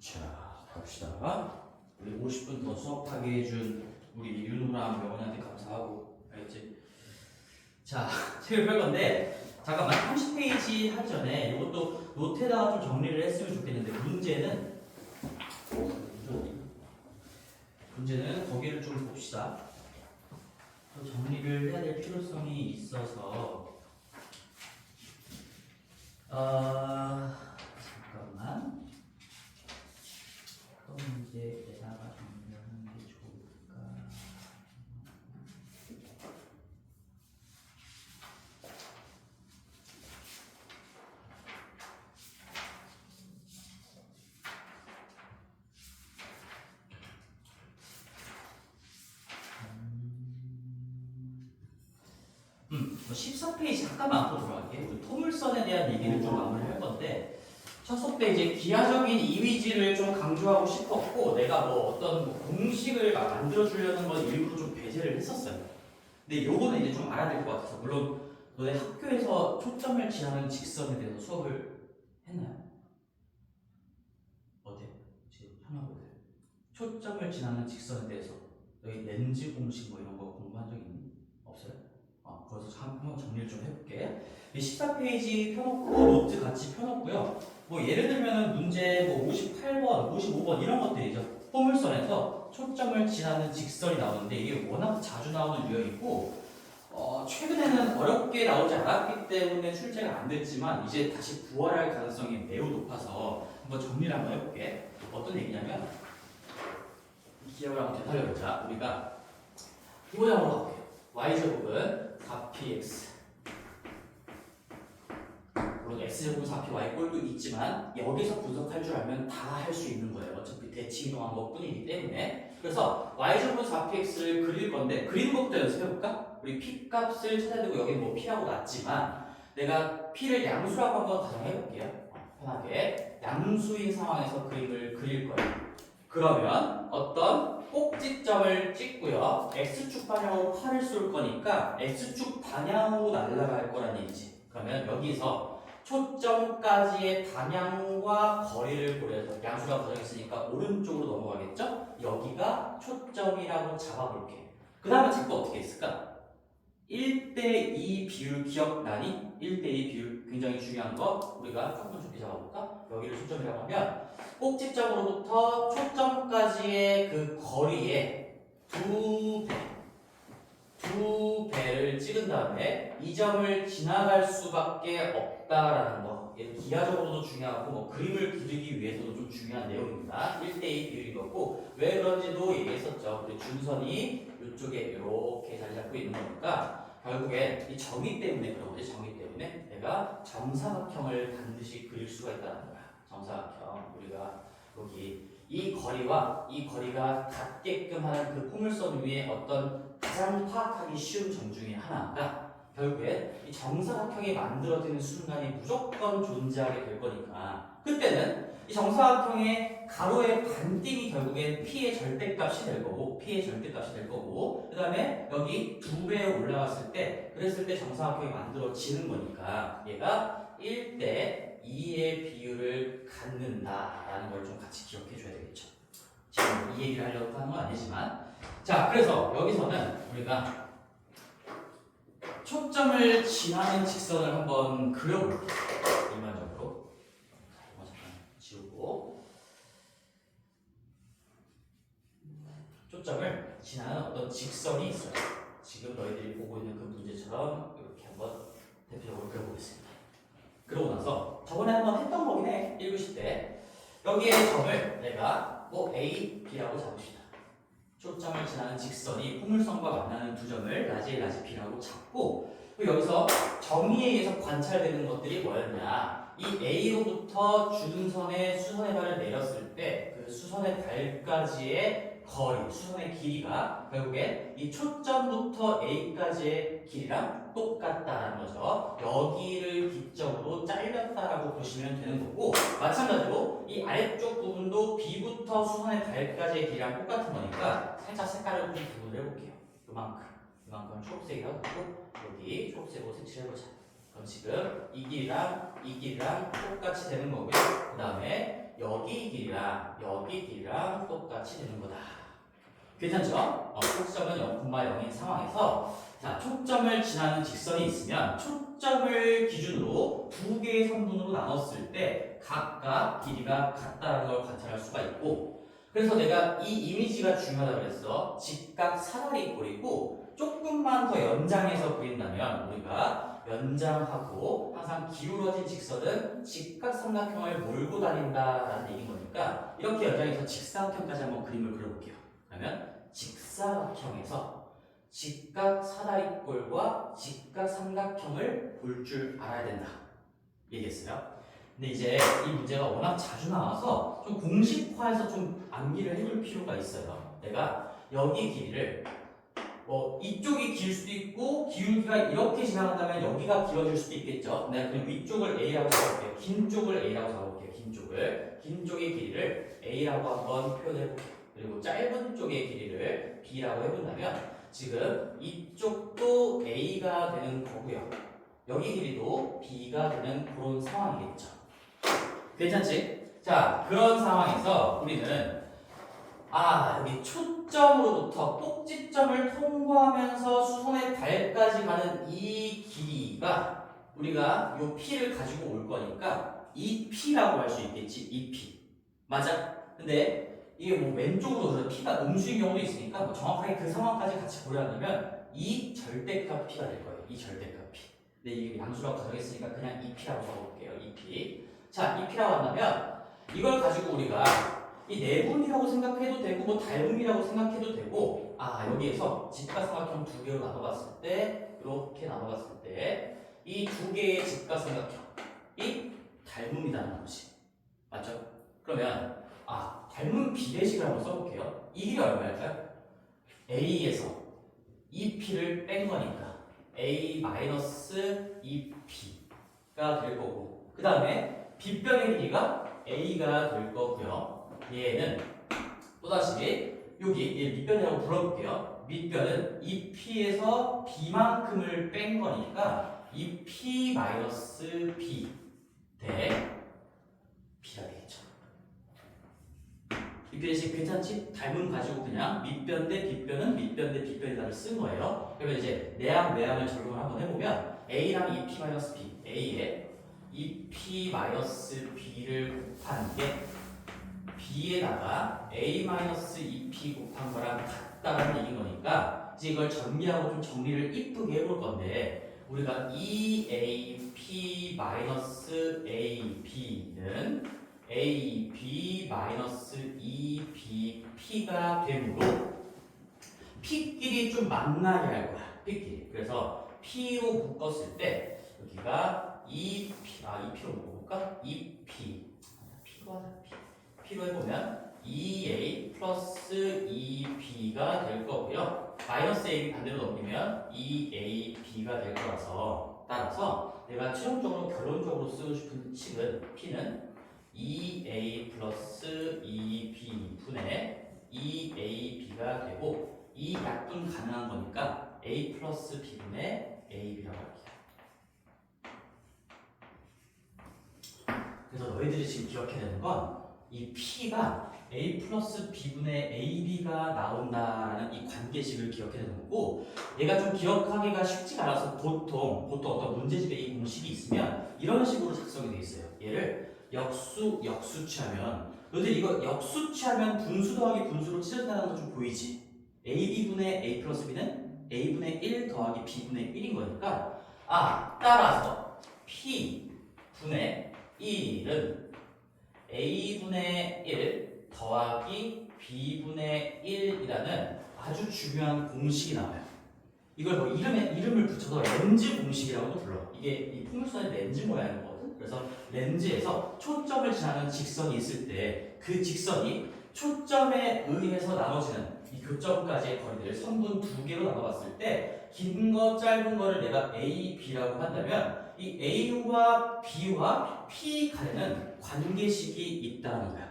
자, 갑시다. 우리 50분 더 수업하게 해준 우리 윤우랑 명원이한테 감사하고, 알겠지? 자, 책을 펼 건데, 잠깐만, 30페이지 하기 전에 이것도 노트에다가 좀 정리를 했으면 좋겠는데, 문제는 거기를 좀 봅시다. 또 정리를 해야 될 필요성이 있어서, 잠깐만. 어떤 문제에다가 정리하는 게 좋을까? 뭐 14페이지 잠깐만 앞으로 돌아갈게요. 우리 토물선에 대한 얘기를 좀 마무리할 건데, 첫 수업때 이제 기하적인 이미지를 좀 강조하고 싶었고, 내가 뭐 어떤 뭐 공식을 막 만들어주려는 건 일부러 좀 배제를 했었어요. 근데 요거는 이제 좀 알아야 될 것 같아서, 물론 너네 학교에서 초점을 지향하는 직선에 대해서 수업을 했나요? 어때? 지금 현아고들 초점을 지나는 직선에 대해서 너희 렌즈 공식 뭐 이런 거 공부한 적 있니? 없어요? 그래서 한번 정리를 좀 해볼게. 14페이지 펴놓고 노트 같이 펴놓고요. 뭐 예를 들면은 문제 뭐 58번, 55번 이런 것들이죠. 포물선에서 초점을 지나는 직선이 나오는데 이게 워낙 자주 나오는 유형이고, 최근에는 어렵게 나오지 않았기 때문에 출제가 안 됐지만 이제 다시 부활할 가능성이 매우 높아서 한번 정리를 한번 해볼게. 어떤 얘기냐면, 기억을 한번 되살려보자. 우리가 이거에 한번 가볼게요. y제곱은 4px, 물론 x제곱은 4py 꼴도 있지만 여기서 분석할 줄 알면 다 할 수 있는 거예요. 어차피 대칭 이동한 것 뿐이기 때문에. 그래서 y제곱은 4px를 그릴 건데, 그리는 것부터 연습해볼까? 우리 p 값을 찾아야 되고, 여기 뭐 p라고 놨지만 내가 p를 양수라고 한번 가정해볼게요. 편하게 양수인 상황에서 그림을 그릴 거예요. 그러면 어떤 꼭지점을 찍고요. x축 방향으로 팔을 쏠 거니까 x축 방향으로 날아갈 거란 얘기지. 그러면 여기서 초점까지의 방향과 거리를 고려해서 양수라고 가정했으니까 오른쪽으로 넘어가겠죠? 여기가 초점이라고 잡아볼게. 그 다음에 자꾸 어떻게 했을까? 1대2 비율 기억나니? 1대2 비율 굉장히 중요한 거. 우리가 조금 좁게 잡아볼까? 여기를 초점이라고 하면 꼭지점으로부터 초점까지의 그 거리에 두 배를 찍은 다음에 이 점을 지나갈 수밖에 없다라는 거. 얘는 기하적으로도 중요하고 뭐 그림을 그리기 위해서도 좀 중요한 내용입니다. 1대2 비율인 거고, 왜 그런지도 얘기했었죠. 우리 준선이 이쪽에 이렇게 자리 잡고 있는 거니까 결국에 이 정의 때문에 그런 거지. 정의 때문에 내가 정사각형을 반드시 그릴 수가 있다는 거야. 정사각형. 우리가 여기 이 거리와 이 거리가 닿게끔 하는 그 포물선 위에 어떤 가장 파악하기 쉬운 점 중에 하나가 결국에 이 정사각형이 만들어지는 순간이 무조건 존재하게 될 거니까, 그때는 이 정사각형의 가로의 반띵이 결국엔 p의 절대값이 될 거고, 그 다음에 여기 2배 올라갔을 때, 그랬을 때 정사각형이 만들어지는 거니까 얘가 1대2의 비율을 갖는다라는 걸 좀 같이 기억해 줘야 되겠죠. 지금 이 얘기를 하려고 하는 건 아니지만, 자, 그래서 여기서는 우리가 초점을 지나는 직선을 한번 그려볼게요. 일반적으로. 이거 잠깐 지우고. 초점을 지나는 어떤 직선이 있어요. 지금 너희들이 보고 있는 그 문제처럼 이렇게 한번 대표적으로 그려보겠습니다. 그러고 나서 저번에 한번 했던 거긴 해. 읽으실 때. 여기에 점을 내가 뭐 A, B라고 잡읍시다. 초점을 지나는 직선이 포물선과 만나는 두 점을 라지 A, 라지 B라고 잡고, 그리고 여기서 정의에 의해서 관찰되는 것들이 뭐였냐. 이 A로부터 주등선의 수선의 발을 내렸을 때 그 수선의 발까지의 거리, 수선의 길이가 결국에 이 초점부터 A까지의 길이랑 똑같다는 거죠. 여기를 기점으로 잘렸다라고 보시면 되는 거고, 마찬가지로 이 아래쪽 부분도 B부터 수선의 발까지의 길이랑 똑같은 거니까 살짝 색깔을 좀 구분을 해볼게요. 이만큼 초록색이라고 하고, 여기 초록색으로 색칠을 해보자. 그럼 지금 이 길이랑 이 길이랑 똑같이 되는 거고요. 그 다음에 여기 길이랑 똑같이 되는 거다. 괜찮죠? 초점은 0,0인 상황에서 자, 초점을 지나는 직선이 있으면 초점을 기준으로 두 개의 선분으로 나눴을 때 각각 길이가 같다는 걸 관찰할 수가 있고, 그래서 내가 이 이미지가 중요하다고 그랬어. 직각 사다리꼴이고 조금만 더 연장해서 그린다면 우리가 연장하고 항상 기울어진 직선은 직각 삼각형을 몰고 다닌다라는 얘기인 거니까 이렇게 연장해서 직사각형까지 한번 그림을 그려볼게요. 그러면 직사각형에서 직각 사다리꼴과 직각 삼각형을 볼 줄 알아야 된다 얘기했어요. 근데 이제 이 문제가 워낙 자주 나와서 좀 공식화해서 좀 암기를 해둘 필요가 있어요. 내가 여기 길이를 이쪽이 길 수도 있고 기울기가 이렇게 지나간다면 여기가 길어질 수도 있겠죠. 내가 그냥 위쪽을 A라고 잡아볼게요. 긴 쪽을 A라고 잡아볼게요. 긴 쪽의 길이를 A라고 한번 표현해볼게요. 그리고 짧은 쪽의 길이를 B라고 해본다면 지금 이쪽도 A가 되는 거고요. 여기 길이도 B가 되는 그런 상황이겠죠. 괜찮지? 자, 그런 상황에서 우리는 여기 초점으로부터 꼭지점을 통과하면서 수선의 발까지 가는 이 길이가 우리가 이 P를 가지고 올 거니까 이 P라고 할 수 있겠지. 이 P. 맞아? 근데 이게 뭐 왼쪽으로 P가 음수인 경우도 있으니까 뭐 정확하게 그 상황까지 같이 고려한다면 이 절대값 P가 될 거예요. 이 절대값 P. 근데 이게 양수라고 가정했으니까 그냥 이 P라고 적어볼게요. 이 P. 자, 이 P라고 한다면 이걸 가지고 우리가 이 내분이라고 생각해도 되고 뭐 닮음이라고 생각해도 되고 여기에서 직각삼각형 두 개로 나눠봤을 때 이렇게 나눠봤을 때 이 두 개의 직각삼각형이 닮음이라는 거지. 맞죠? 그러면 닮음 비례식을 한번 써볼게요. 이 길이 얼마일까요? A에서 2P를 뺀 거니까 A-2P가 될 거고, 그 다음에 B변의 길이가 A가 될 거고요. 얘는 또다시 여기 얘 밑변이라고 불러볼게요. 밑변은 2P에서 B만큼을 뺀 거니까 2P-B 대 B가 되겠죠. 빗변식 괜찮지? 닮음 가지고 그냥 밑변 대 빗변은 밑변 대 빗변이다를 쓴 거예요. 그러면 이제 내항 외항을 적용을 한번 해보면 A랑 2P-B, A에 2P-B를 곱한 게 B에다가 A-2P 곱한 거랑 같다라는 얘기인 거니까 이제 이걸 전개하고 좀 정리를 이쁘게 해볼 건데, 우리가 2AP-AB는 AB-2BP가 되므로 P끼리 좀 만나게 할 거야. P끼리. 그래서 P로 묶었을 때 여기가 2P, 2P로 묶어볼까? 2P P로 하자. P로 해보면 2A 플러스 2B가 될 거고요. 마이너스 AB 반대로 넘기면 2AB가 될 거라서, 따라서 내가 최종적으로 결론적으로 쓰고 싶은 식은 P는 2A 플러스 2B 분의 2AB가 되고, 이 약분 가능한 거니까 A 플러스 B분의 AB라고 할게요. 그래서 너희들이 지금 기억해야 되는 건 이 P가 A 플러스 B분의 AB가 나온다라는 이 관계식을 기억해야 되는 거고, 얘가 좀 기억하기가 쉽지가 않아서 보통 어떤 문제집에 이 공식이 있으면 이런 식으로 작성이 되어 있어요. 얘를 역수취하면, 너희들 이거 역수취하면 분수 더하기 분수로 찢어진다는 거 좀 보이지? AB분의 A 플러스 B는 A분의 1 더하기 B분의 1인 거니까 따라서 P분의 1은 A분의 1 더하기 B분의 1이라는 아주 중요한 공식이 나와요. 이걸 뭐 이름을 붙여서 렌즈 공식이라고도 불러. 이게 이 풍물선의 렌즈 모양인 거거든. 그래서 렌즈에서 초점을 지나는 직선이 있을 때 그 직선이 초점에 의해서 나눠지는 이 교점까지의 거리들을 선분 두 개로 나눠봤을 때 긴 거 짧은 거를 내가 A, B라고 한다면 이 A와 B와 P 간에는 관계식이 있다는 거야.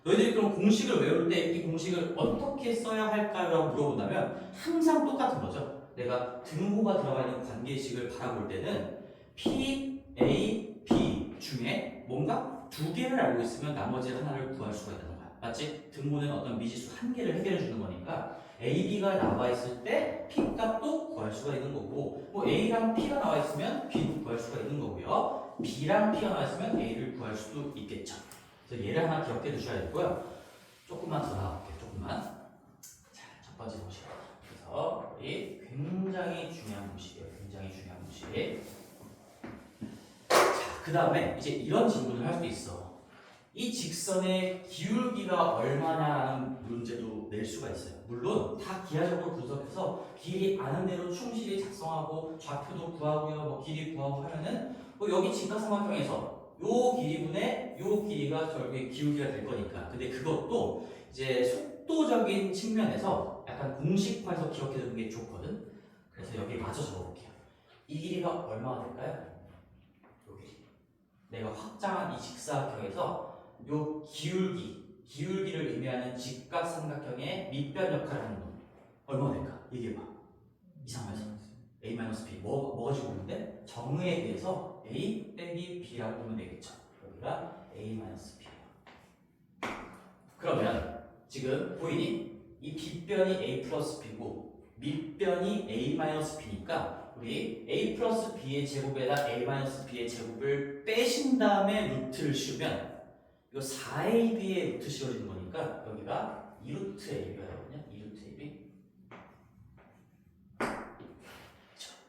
너희들이 그럼 공식을 외울 때 이 공식을 어떻게 써야 할까요? 라고 물어본다면 항상 똑같은 거죠. 내가 등호가 들어가 있는 관계식을 바라볼 때는 P, A, B 중에 뭔가 두 개를 알고 있으면 나머지 하나를 구할 수가 있다는 거야. 맞지? 등호는 어떤 미지수 한 개를 해결해 주는 거니까 A, B가 나와 있을 때 P 값도 구할 수가 있는 거고 뭐 A랑 P가 나와 있으면 B도 구할 수가 있는 거고요. B랑 P가 나와 있으면 A를 구할 수도 있겠죠. 그래서 얘를 하나 기억해 두셔야 되고요. 조금만 더 나갈게요. 조금만. 자, 첫 번째 공식. 그래서 우리 굉장히 중요한 공식이에요. 굉장히 중요한 공식. 자, 그 다음에 이제 이런 질문을 할 수도 있어. 이 직선의 기울기가 얼마냐라는 문제도 낼 수가 있어요. 물론 다 기하적으로 분석해서 길이 아는 대로 충실히 작성하고 좌표도 구하고요, 뭐 길이 구하고 하면은 뭐 여기 직각삼각형에서 요 길이분의 요 길이가 결국에 기울기가 될 거니까. 근데 그것도 이제 속도적인 측면에서 약간 공식화해서 기억해 두는 게 좋거든. 그래서 여기 마저 적어볼게요. 이 길이가 얼마가 될까요? 요 길이. 내가 확장한 이 직사각형에서 요 기울기를 의미하는 직각삼각형의 밑변 역할을 하는 건 얼마가 될까? 얘기해봐. 이상해서 A-B 뭐가 지고 있는데 정의에 비해서 A 빼기 B라고 보면 되겠죠. 여기가 A-B예요. 그러면 지금 보이니? 이 빗변이 A 플러스 B고 밑변이 A 마이너스 B니까 우리 A 플러스 B의 제곱에다 A 마이너스 B의 제곱을 빼신 다음에 루트를 씌우면 이거 4AB의 루트 씌워지는 거니까 여기가 2루트 AB가 되거든요. 2루트 AB.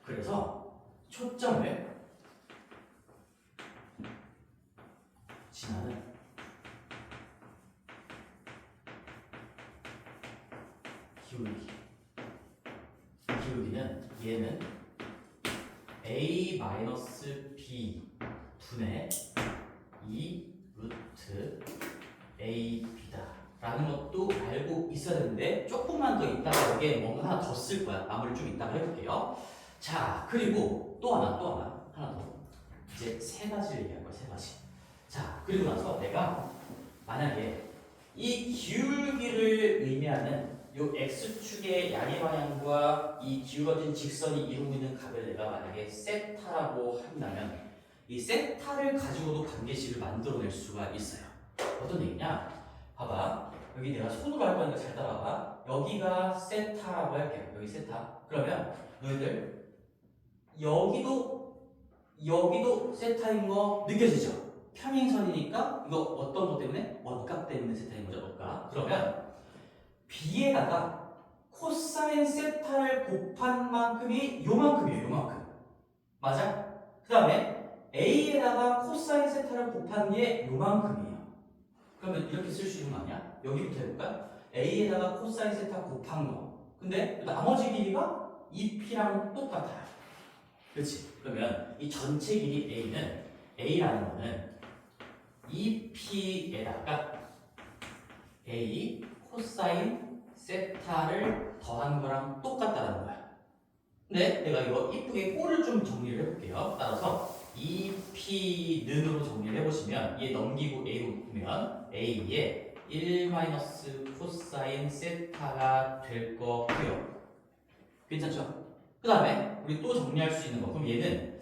그래서 초점을 지나는 기울기는 얘는 A-B 분의 2 루트 AB다 라는 것도 알고 있어야 되는데 조금만 더 있다가 여기에 뭔가 하나 더 쓸 거야. 마무리 좀 이따가 해볼게요. 자, 그리고 또 하나 더. 이제 세 가지를 얘기할 거야. 세 가지. 자, 그리고 나서 내가 만약에 이 기울기를 의미하는 요 x축의 양의 방향과 이 기울어진 직선이 이루고 있는 값을 내가 만약에 세타라고 한다면 이 세타를 가지고도 관계식을 만들어낼 수가 있어요. 어떤 얘기냐? 봐봐. 여기 내가 손으로 할 거니까 잘 따라와봐. 여기가 세타라고 할게요. 여기 세타. 그러면 너희들 여기도 세타인 거 느껴지죠? 평행선이니까 이거 어떤 것 때문에? 원값 때문에 세타인 거죠. 원값. 그러면 B에다가 코사인 세타를 곱한 만큼이 요만큼이에요. 요만큼. 맞아? 그 다음에 A에다가 코사인 세타를 곱한 게 요만큼이에요. 그러면 이렇게 쓸 수 있는 거 아니야? 여기부터 해볼까? A에다가 코사인 세타 곱한 거. 근데 나머지 길이가 2P랑 똑같아요. 그렇지? 그러면 이 전체 길이 A라는 거는 2P에다가 A 코사인 세타를 더한 거랑 똑같다는 거야. 근데 내가 이거 이쁘게 꼴을 좀 정리를 해볼게요. 따라서 2P는으로 정리를 해보시면 얘 넘기고 A로 보면 A에 1 마이너스 코사인 세타가 될 거고요. 괜찮죠? 그 다음에 우리 또 정리할 수 있는 거. 그럼 얘는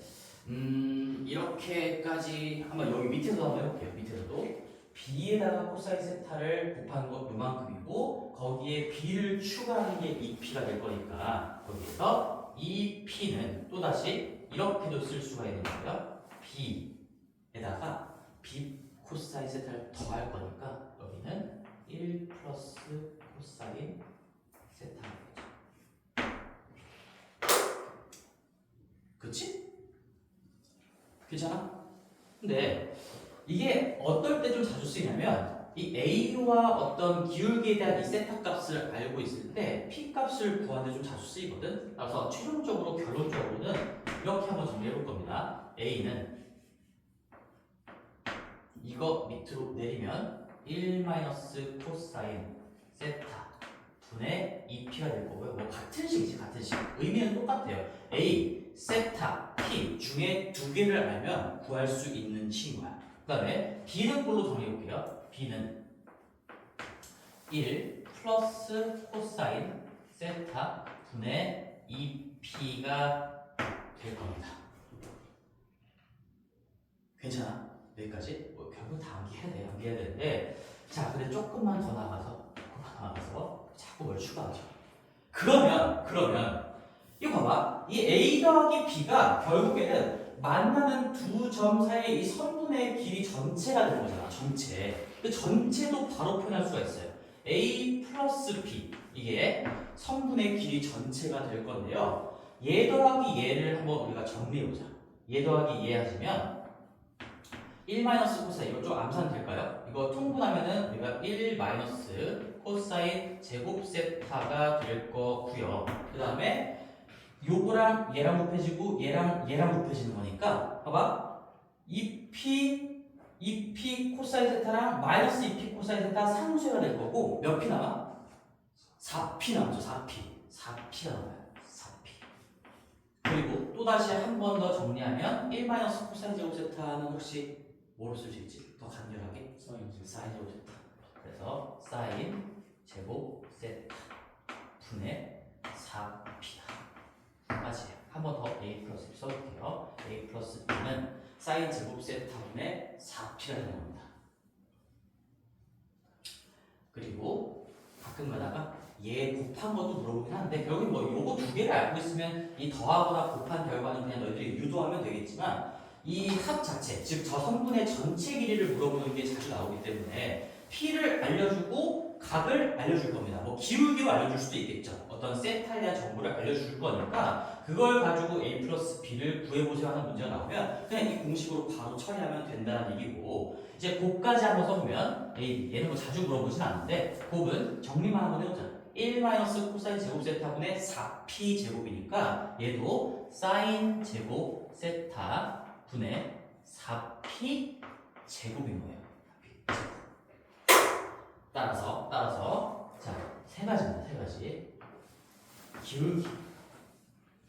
이렇게까지 한번 여기 밑에서도 한번 해볼게요. 밑에서도 B에다가 코사인 세타를 곱한 것 요만큼이고 거기에 B를 추가하는 게 2P가 될 거니까 거기에서 2P는 또다시 이렇게도 쓸 수가 있는 거예요. B에다가 B 코사인 세타를 더할 거니까 여기는 1 플러스 코사인 세타가 되죠. 그치? 괜찮아? 근데 이게 어떨 때 좀 자주 쓰이냐면 이 A와 어떤 기울기에 대한 이 세타 값을 알고 있을 때 P 값을 구하는 데 좀 자주 쓰이거든. 그래서 최종적으로 결론적으로는 이렇게 한번 정리해 볼 겁니다. A는 이거 밑으로 내리면 1 마이너스 코사인 세타 분의 2P가 될 거고요. 뭐 같은 식이지 같은 식. 의미는 똑같아요. A, 세타, P 중에 두 개를 알면 구할 수 있는 친구야. 그 다음에 B는 뭘로 정리해볼게요. B는 1 플러스 코사인 세타 분의 2P가 될 겁니다. 괜찮아? 여기까지 뭐 결국 다 암기해야 되는데 자 근데 조금만 더 나가서 자꾸 뭘 추가하죠. 그러면 이거 봐봐. 이 A 더하기 B가 결국에는 만나는 두 점 사이의 이 선분의 길이 전체가 되는 거잖아. 전체. 그 전체도 바로 표현할 수가 있어요. A 플러스 B 이게 선분의 길이 전체가 될 건데요. 얘 더하기 얘를 한번 우리가 정리해보자. 얘 더하기 얘 하시면 1 마이너스 코사인 이거 좀 암산 될까요? 이거 통분하면은 우리가 1 마이너스 코사인 제곱 세타가 될 거고요. 그 다음에 요거랑 얘랑 곱해지고 얘랑 곱해지는 거니까 봐봐 2p 코사인 세타랑 마이너스 2p 코사인 세타 상수가 될 거고 몇 p 남아? 4p 남죠. 4p가 남아요. 4p 그리고 또다시 한 번 더 정리하면 1 마이너스 코사인 제곱 세타는 혹시 뭐로 쓸 수 있지? 더 간결하게? 사인 제곱 세타 그래서 사인 제곱 세타 분의 4p다 맞아요. 한 번 더 a 플러스 b 써볼게요. a 플러스 b는 사인 제곱 세타분의 4p가 되는 겁니다. 그리고 가끔 가다가 얘 곱한 것도 물어보긴 하는데 결국 뭐 요거 두 개를 알고 있으면 이 더하거나 곱한 결과는 그냥 너희들이 유도하면 되겠지만 이 합 자체, 즉 저 성분의 전체 길이를 물어보는 게 자주 나오기 때문에 p를 알려주고 각을 알려줄 겁니다. 뭐 기울기로 알려줄 수도 있겠죠. 어떤 세타에 대한 정보를 알려줄 거니까 그걸 가지고 a 플러스 b를 구해보세요 하는 문제가 나오면 그냥 이 공식으로 바로 처리하면 된다는 얘기고 이제 곱까지 한번 써보면 얘는 뭐 자주 물어보진 않는데 곱은 정리만 한번 해보자. 1 마이너스 코사인 제곱 세타분의 4p 제곱이니까 얘도 사인 제곱 세타 분의 4p 제곱인 거예요. 따라서 자, 세 가지 기울기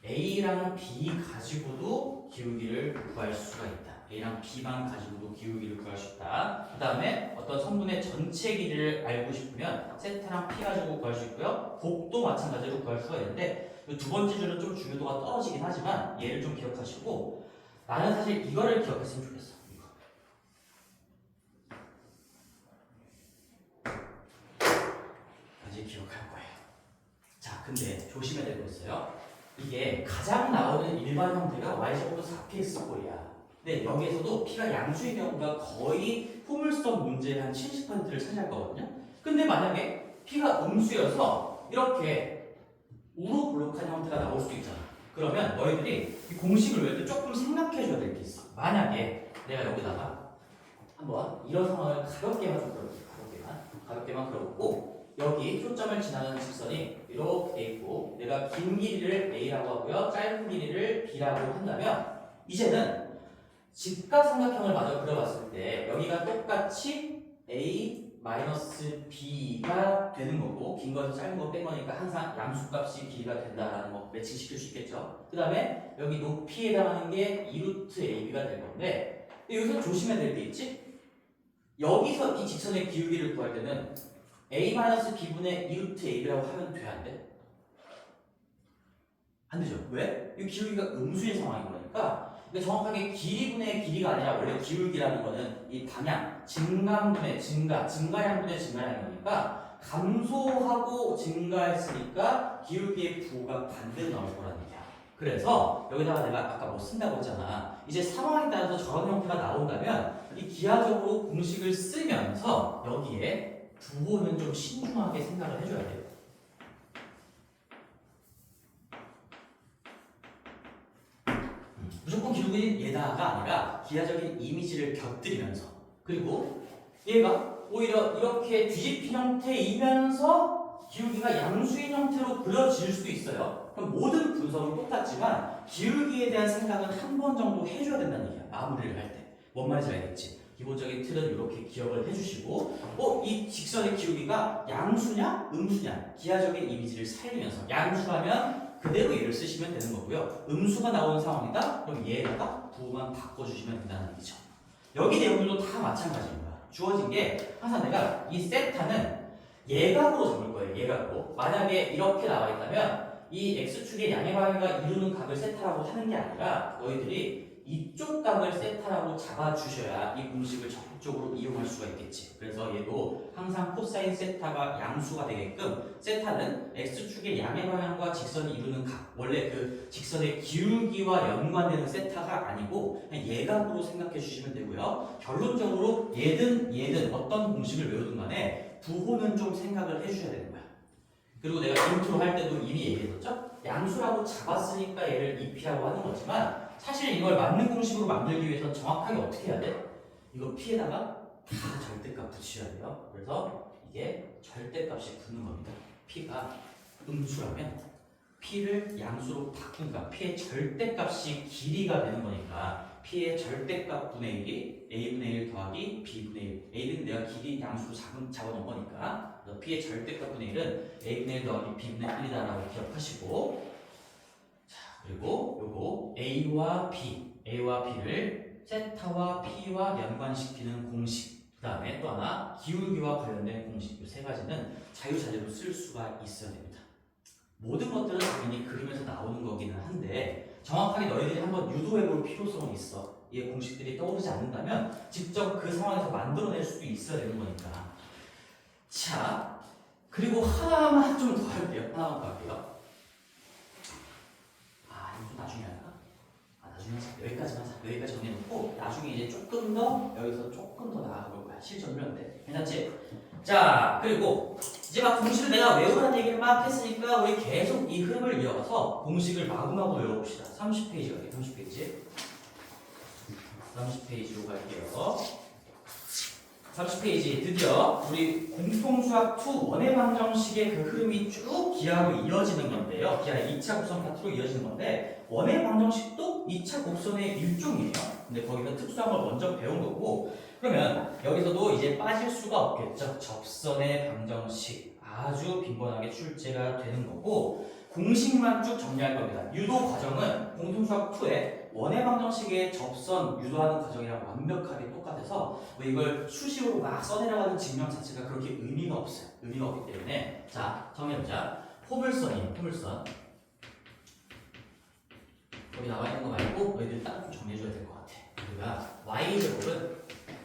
A랑 B 가지고도 기울기를 구할 수가 있다. A랑 B만 가지고도 기울기를 구할 수 있다. 그 다음에 어떤 성분의 전체 길이를 알고 싶으면 세타랑 P 가지고 구할 수 있고요. 곱도 마찬가지로 구할 수가 있는데 이 두 번째 줄은 좀 중요도가 떨어지긴 하지만 얘를 좀 기억하시고 나는 사실 이거를 기억했으면 좋겠어. 기억할 거예요. 자, 근데 조심해야 될 거 있어요. 이게 가장 나오는 일반 형태가 y제곱도 4px 꼴이야. 근데 여기에서도 p가 양수인 경우가 거의 포물선 문제의 한 70%를 차지할 거거든요. 근데 만약에 p가 음수여서 이렇게 우로 블록한 형태가 나올 수도 있잖아. 그러면 너희들이 이 공식을 외울 때 조금 생각해 줘야 될 게 있어. 만약에 내가 여기다가 한번 이런 상황을 가볍게만 좀 그려볼게. 가볍게만 그려보고 여기 초점을 지나는 직선이 이렇게 돼 있고 내가 긴 길이를 A라고 하고요. 짧은 길이를 B라고 한다면 이제는 직각삼각형을 마저 그려봤을 때 여기가 똑같이 A-B가 되는 거고 긴 거에서 짧은 거 뺀 거니까 항상 양수값이 B가 된다라는 거 매칭시킬 수 있겠죠. 그 다음에 여기 높이에 해당하는 게 2루트 AB가 될 건데 여기서 조심해야 될 게 있지? 여기서 이 직선의 기울기를 구할 때는 A-B분의 2루트 AB라고 하면 돼? 안 돼? 안 되죠. 왜? 이 기울기가 음수인 상황인 거니까 그러니까 정확하게 길이분의 길이가 아니라 원래 기울기라는 거는 이 방향, 증감분의 증가, 증가량분의 증가량인 거니까 감소하고 증가했으니까 기울기의 부호가 반대로 나올 거라는 얘기야. 그래서 여기다가 내가 아까 뭐 쓴다고 했잖아. 이제 상황에 따라서 저런 형태가 나온다면 이 기하적으로 공식을 쓰면서 여기에 부호는 좀 신중하게 생각을 해줘야 돼요. 무조건 기울기는 얘다가 아니라 기하적인 이미지를 곁들이면서 그리고 얘가 오히려 이렇게 뒤집힌 형태이면서 기울기가 양수인 형태로 그려질 수도 있어요. 그럼 모든 분석은 똑같지만 기울기에 대한 생각은 한 번 정도 해줘야 된다는 얘기야. 마무리를 할 때. 뭔 말인지 알겠지? 기본적인 틀은 이렇게 기억을 해주시고 이 직선의 기울기가 양수냐 음수냐 기하적인 이미지를 살리면서 양수라면 그대로 얘를 쓰시면 되는 거고요. 음수가 나오는 상황이다? 그럼 얘에다가 부호만 바꿔주시면 된다는 얘기죠. 여기 내용들도 다 마찬가지인 거야. 주어진 게 항상 내가 이 세타는 예각으로 잡을 거예요. 예각으로. 만약에 이렇게 나와 있다면 이 x축의 양의 방향과 이루는 각을 세타라고 하는 게 아니라 너희들이 이쪽 값을 세타라고 잡아주셔야 이 공식을 적극적으로 이용할 수가 있겠지. 그래서 얘도 항상 코사인 세타가 양수가 되게끔 세타는 x축의 양의 방향과 직선이 이루는 각, 원래 그 직선의 기울기와 연관되는 세타가 아니고 그냥 예각으로 생각해 주시면 되고요. 결론적으로 얘든 어떤 공식을 외우든 간에 부호는 좀 생각을 해주셔야 되는 거야. 그리고 내가 인트로 할 때도 이미 얘기했었죠? 양수라고 잡았으니까 얘를 EP라고 하는 거지만 사실 이걸 맞는 공식으로 만들기 위해서 정확하게 어떻게 해야 돼? 이거 P에다가 다 절대값 붙여야 돼요. 그래서 이게 절대값이 붙는 겁니다. P가 음수라면 P를 양수로 바꾼다. P의 절대값이 길이가 되는 거니까 P의 절대값 분의 1이 A분의 1 더하기 B분의 1. A는 내가 길이 양수로 잡아놓은 거니까 그래서 P의 절대값 분의 1은 A분의 1 더하기 B분의 1이다라고 기억하시고 자 그리고 요거 A와 B를 세타와 P와 연관시키는 공식 그 다음에 또 하나 기울기와 관련된 공식 이 세 가지는 자유자재로 쓸 수가 있어야 됩니다. 모든 것들은 당연히 그림에서 나오는 거기는 한데 정확하게 너희들이 한번 유도해 볼 필요성은 있어. 이 공식들이 떠오르지 않는다면 직접 그 상황에서 만들어낼 수도 있어야 되는 거니까. 자, 그리고 하나만 좀 더 할게요. 하나만 더 할게요. 이거 좀 나중에 할까? 나중에 하자. 여기까지만 하자. 여기까지 정리해놓고 나중에 이제 조금 더 여기서 조금 더 나아볼 거야. 실전을 하는데 괜찮지? 자, 그리고 이제 막 공식을 내가 외우라는 얘기를 막 했으니까 우리 계속 이 흐름을 이어가서 공식을 마구마구 외워봅시다. 30페이지 갈게요. 30페이지로 갈게요. 30페이지 드디어 우리 공통수학 2 원의 방정식의 그 흐름이 쭉 기하로 이어지는 건데요. 기하 2차 곡선 파트로 이어지는 건데 원의 방정식도 2차 곡선의 일종이에요. 근데 거기서 특수한 걸 먼저 배운 거고 그러면 여기서도 이제 빠질 수가 없겠죠. 접선의 방정식 아주 빈번하게 출제가 되는 거고 공식만 쭉 정리할 겁니다. 유도 과정은 공통수학 2의 원의 방정식의 접선 유도하는 과정이랑 완벽하게 똑같아서 뭐 이걸 수식으로 막 써내려가는 증명 자체가 그렇게 의미가 없어요. 의미가 없기 때문에 자 정해보자. 포물선이에요. 포물선. 거기 나와 있는 거 말고 너희들 따로 좀 정리해줘야 될 것 같아. 우리가 y제곱은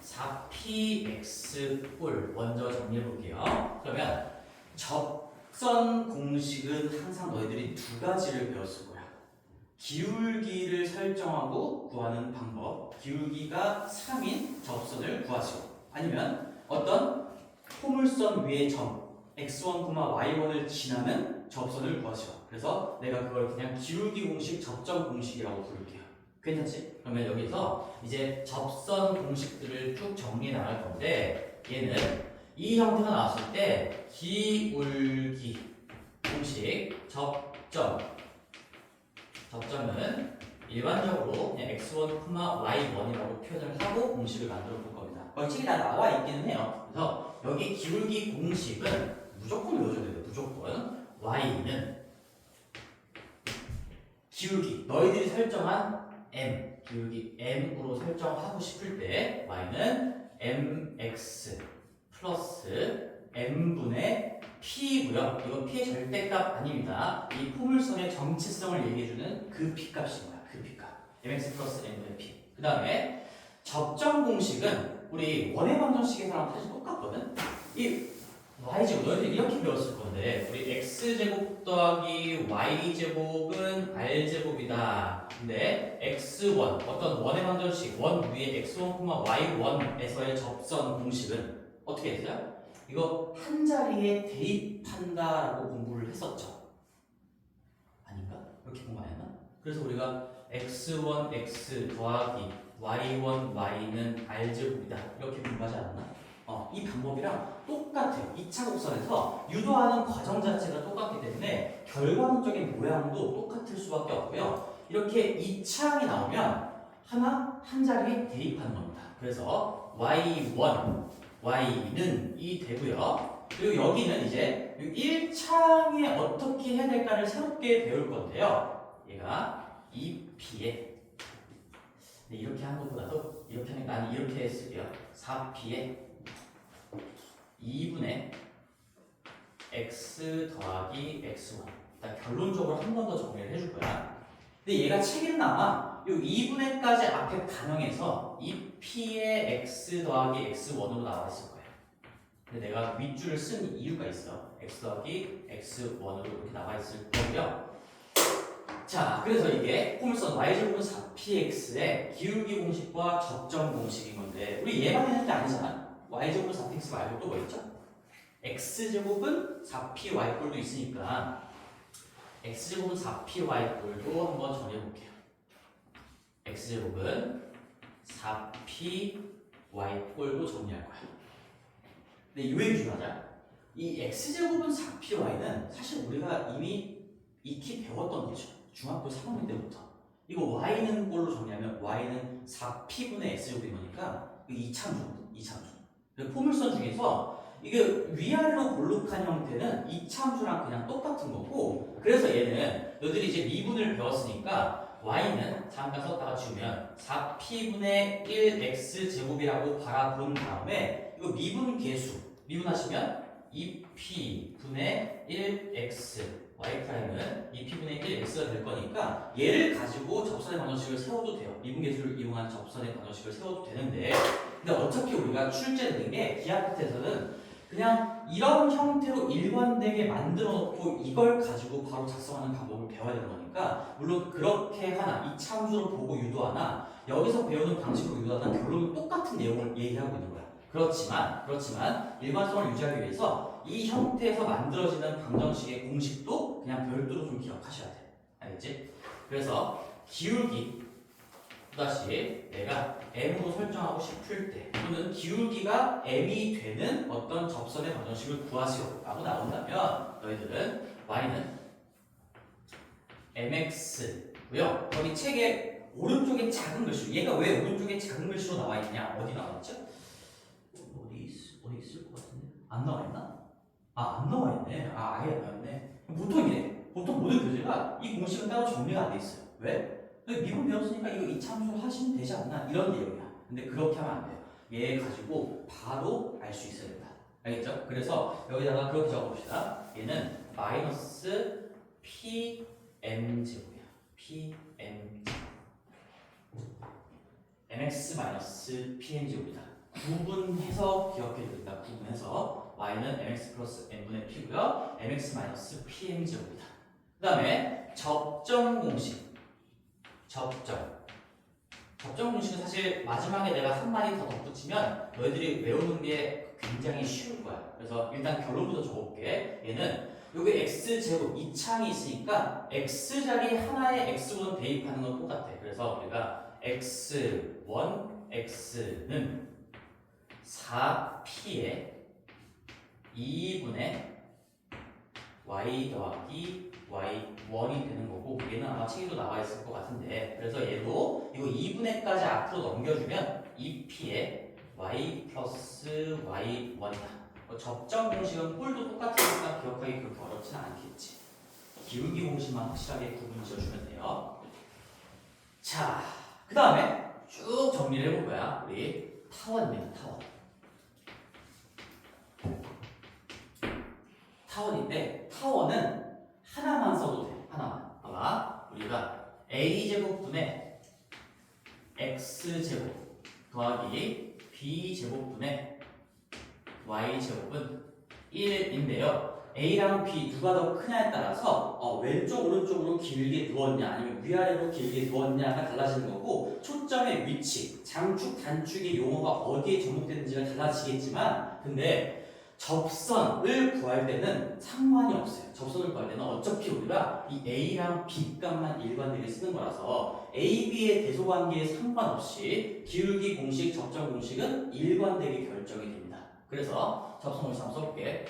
4px 뿔 먼저 정리해볼게요. 그러면 접선 공식은 항상 너희들이 두 가지를 배웠을 거야. 기울기를 설정하고 구하는 방법. 기울기가 3인 접선을 구하시고 아니면 어떤 포물선 위의 점 x1, y1을 지나는 접선을 구하시오. 그래서 내가 그걸 그냥 기울기 공식, 접점 공식이라고 부를게요. 괜찮지? 그러면 여기서 이제 접선 공식들을 쭉 정리해 나갈 건데 얘는 이 형태가 나왔을 때 기울기 공식 접점은 일반적으로 그냥 x1, y1이라고 표현을 하고 공식을 만들어 볼 겁니다. 벌칙이 다 나와 있기는 해요. 그래서 여기 기울기 공식은 무조건 외워줘야 돼요. 무조건 y는 기울기 너희들이 설정한 m 기울기 m으로 설정하고 싶을 때 y는 mx 플러스 m분의 p고요. 이건 p의 절대값 아닙니다. 이 포물선의 정체성을 얘기해주는 그 p값인 거야. 그 p값 mx 플러스 m분의 p. 그 다음에 접점 공식은 우리 원의 방정식에서랑 사실 똑같거든. 이 y제곱 너희들 이렇게 배웠을 건데 우리 x제곱 더하기 y제곱은 r제곱이다. 근데 x1 어떤 원의 방정식 원 위에 x1, y1에서의 접선 공식은 어떻게 했어요? 이거 한 자리에 대입한다라고 공부를 했었죠. 아닌가? 그렇게 공부 안 했나? 그래서 우리가 x1, x 더하기 y1, y는 r제곱이다 이렇게 공부하지 않았나? 이 방법이랑 똑같아요. 2차 곡선에서 유도하는 과정 자체가 똑같기 때문에 결과론적인 모양도 똑같을 수밖에 없고요. 이렇게 2차항이 나오면 한 자리에 대입하는 겁니다. 그래서 y는 이 되고요. 그리고 여기는 이제 1차항에 어떻게 해야 될까를 새롭게 배울 건데요. 얘가 2p에 이렇게 하는 것보다도 이렇게 하는 게 나는 이렇게 했을게요. 4p에 2분의 x 더하기 x1. 일단 결론적으로 한 번 더 정리를 해줄 거야. 근데 얘가 책에는 아마 요 2분의까지 앞에 반영해서 이 p의 x 더하기 x1으로 나와 있을 거예요. 근데 내가 윗줄을 쓴 이유가 있어. x 더하기 x1으로 이렇게 나와 있을 거고요. 자, 그래서 이게 포물선 y제곱은 4px의 기울기 공식과 접점 공식인 건데 우리 얘만 했는 게 아니잖아. y제곱은 4px 말고 또 뭐 있죠? x제곱은 4py 꼴도 있으니까 x제곱은 4py 꼴도 한번 정해볼게요. x제곱은 4py 꼴도 정리할 거야. 근데 이 왜 중요하냐? 이 x제곱은 4py는 사실 우리가 이미 익히 배웠던 거죠. 중학교 3학년 때부터. 이거 y는 꼴로 정리하면 y는 4p분의 x제곱인 거니까 이거 이참수거든. 이참수. 포물선 중에서 이게 위아래로 볼록한 형태는 이참수랑 그냥 똑같은 거고 그래서 얘는 너희들이 이제 미분을 배웠으니까 y는 잠깐 썼다가 지우면 4p분의 1x제곱이라고 바라본 다음에 이거 미분 계수 미분하시면 2p분의 1x y'은 2p분의 1x가 될 거니까 얘를 가지고 접선의 방정식을 세워도 돼요. 미분 계수를 이용한 접선의 방정식을 세워도 되는데 근데 어차피 우리가 출제된 게 기하 파트에서는 그냥 이런 형태로 일관되게 만들어 놓고 이걸 가지고 바로 작성하는 방법을 배워야 되는 거니까 물론 그렇게 하나 이참수로 보고 유도하나 여기서 배우는 방식으로 유도하나 결론은 똑같은 내용을 얘기하고 있는 거야. 그렇지만 일관성을 유지하기 위해서 이 형태에서 만들어지는 방정식의 공식도 그냥 별도로 좀 기억하셔야 돼. 알겠지? 그래서 기울기 또다시 내가 m으로 설정하고 싶을 때 또는 기울기가 m이 되는 어떤 접선의 방정식을 구하세요 라고 나온다면 너희들은 y는 mx고요. 거기 책에 오른쪽에 작은 글씨로 얘가 왜 오른쪽에 작은 글씨로 나와 있냐? 어디 나와 있죠? 어디 있을 것 같은데? 안 나와 있나? 안 나와 있네. 아예 안 나와 있네. 보통 이래. 보통 모든 교재가 이 공식은 따로 정리가 안 돼 있어요. 왜? 미분 배웠으니까 이거 이참수 하시면 되지 않나? 이런 내용이야. 근데 그렇게 하면 안 돼요. 얘 가지고 바로 알 수 있어야 된다. 알겠죠? 그래서 여기다가 그렇게 적어봅시다. 얘는 마이너스 pm제곱이야. pm제곱. mx 마이너스 pm제곱이다. 구분해서 기억해 드립니다. 구분해서 y는 mx 플러스 n분의 p고요. mx 마이너스 pm제곱이다. 그 다음에 접점 공식. 접점 공식은 사실 마지막에 내가 한 마디 더 덧붙이면 너희들이 외우는 게 굉장히 쉬울 거야. 그래서 일단 결론부터 적어볼게. 얘는 여기 x제곱 이 창이 있으니까 x자리 하나에 x1 대입하는 건 똑같아. 그래서 우리가 x1, x는 4p의 2분의 y 더하기 y1이 되는 거고 얘는 아마 책에도 나와 있을 것 같은데 그래서 얘도 이거 2분의까지 앞으로 넘겨주면 2p의 y 플러스 y1이다. 접점 공식은 꼴도 똑같으니까 기억하기 그렇게 어렵지는 않겠지. 기울기 공식만 확실하게 구분 지어주면 돼요. 자, 그 다음에 쭉 정리를 해볼 거야. 우리 타원입니다. 타원인데 타원은 하나만 써도 돼. 하나만. 봐봐. 우리가 a제곱분의 x제곱 더하기 b제곱분의 y제곱은 1인데요. a랑 b 누가 더 크냐에 따라서 왼쪽 오른쪽으로 길게 누웠냐 아니면 위아래로 길게 누웠냐가 달라지는 거고 초점의 위치, 장축, 단축의 용어가 어디에 접목되는지가 달라지겠지만 근데 접선을 구할 때는 상관이 없어요. 접선을 구할 때는 어차피 우리가 이 a랑 b 값만 일관되게 쓰는 거라서 a, b의 대소관계에 상관없이 기울기 공식, 접점 공식은 일관되게 결정이 됩니다. 그래서 접선 공식 한번 써볼게.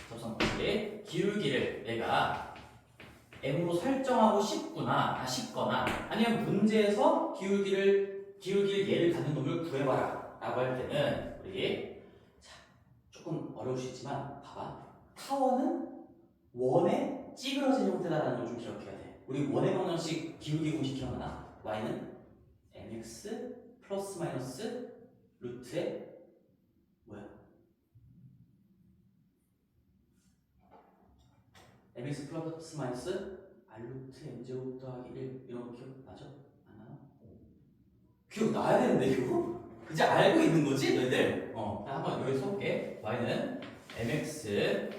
접선 공식 기울기를 내가 m으로 설정하고 싶거나 아니면 문제에서 기울기를 얘를 갖는 놈을 구해봐라 라고 할 때는 우리 조금 어려울 수 있지만 봐봐. 타원은 원의 찌그러진 형태다라는 걸 좀 기억해야 돼. 우리 원의 방정식 기울기 공식 기억나나? y는 mx 플러스 마이너스 루트의 뭐야? mx 플러스 마이너스 R루트 M제곱 더하기 1 이런 거 기억나죠? 안 나요? 기억나야 되는데 이거? 이제 알고 있는 거지 너희들? 한번 여기 써볼게. y는 mx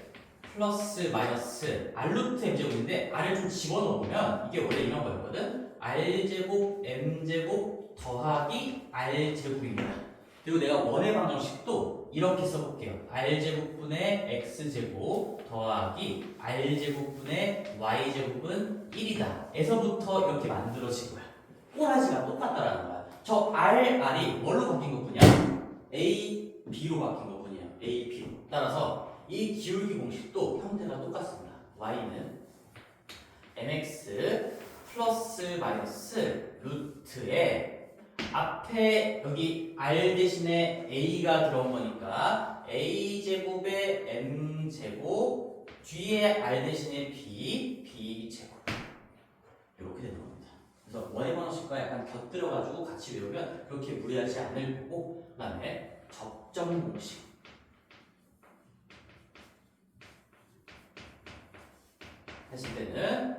플러스 마이너스 R루트 M제곱인데 R을 좀 집어넣으면 이게 원래 이런 거였거든? R제곱 M제곱 더하기 R제곱입니다. 그리고 내가 원의 방정식도 이렇게 써볼게요. R제곱분의 X제곱 더하기 R제곱분의 Y제곱은 1이다. 에서부터 이렇게 만들어진 거야. 꼬라지가 똑같다라는 거야. 저 R이 뭘로 바뀐 것뿐이야? A, B로 바뀐 것뿐이에요. A, B로. 따라서 이 기울기 공식도 형태가 똑같습니다. Y는 mx 플러스 마이너스 루트에 앞에 여기 R 대신에 A가 들어온 거니까 A제곱에 M제곱 뒤에 R 대신에 B제곱 이렇게 되는 겁니다. 그래서 원의 방정식과 약간 곁들여가지고 같이 외우면 그렇게 무리하지 않을 거고 그 다음에 접점 공식 했을 때는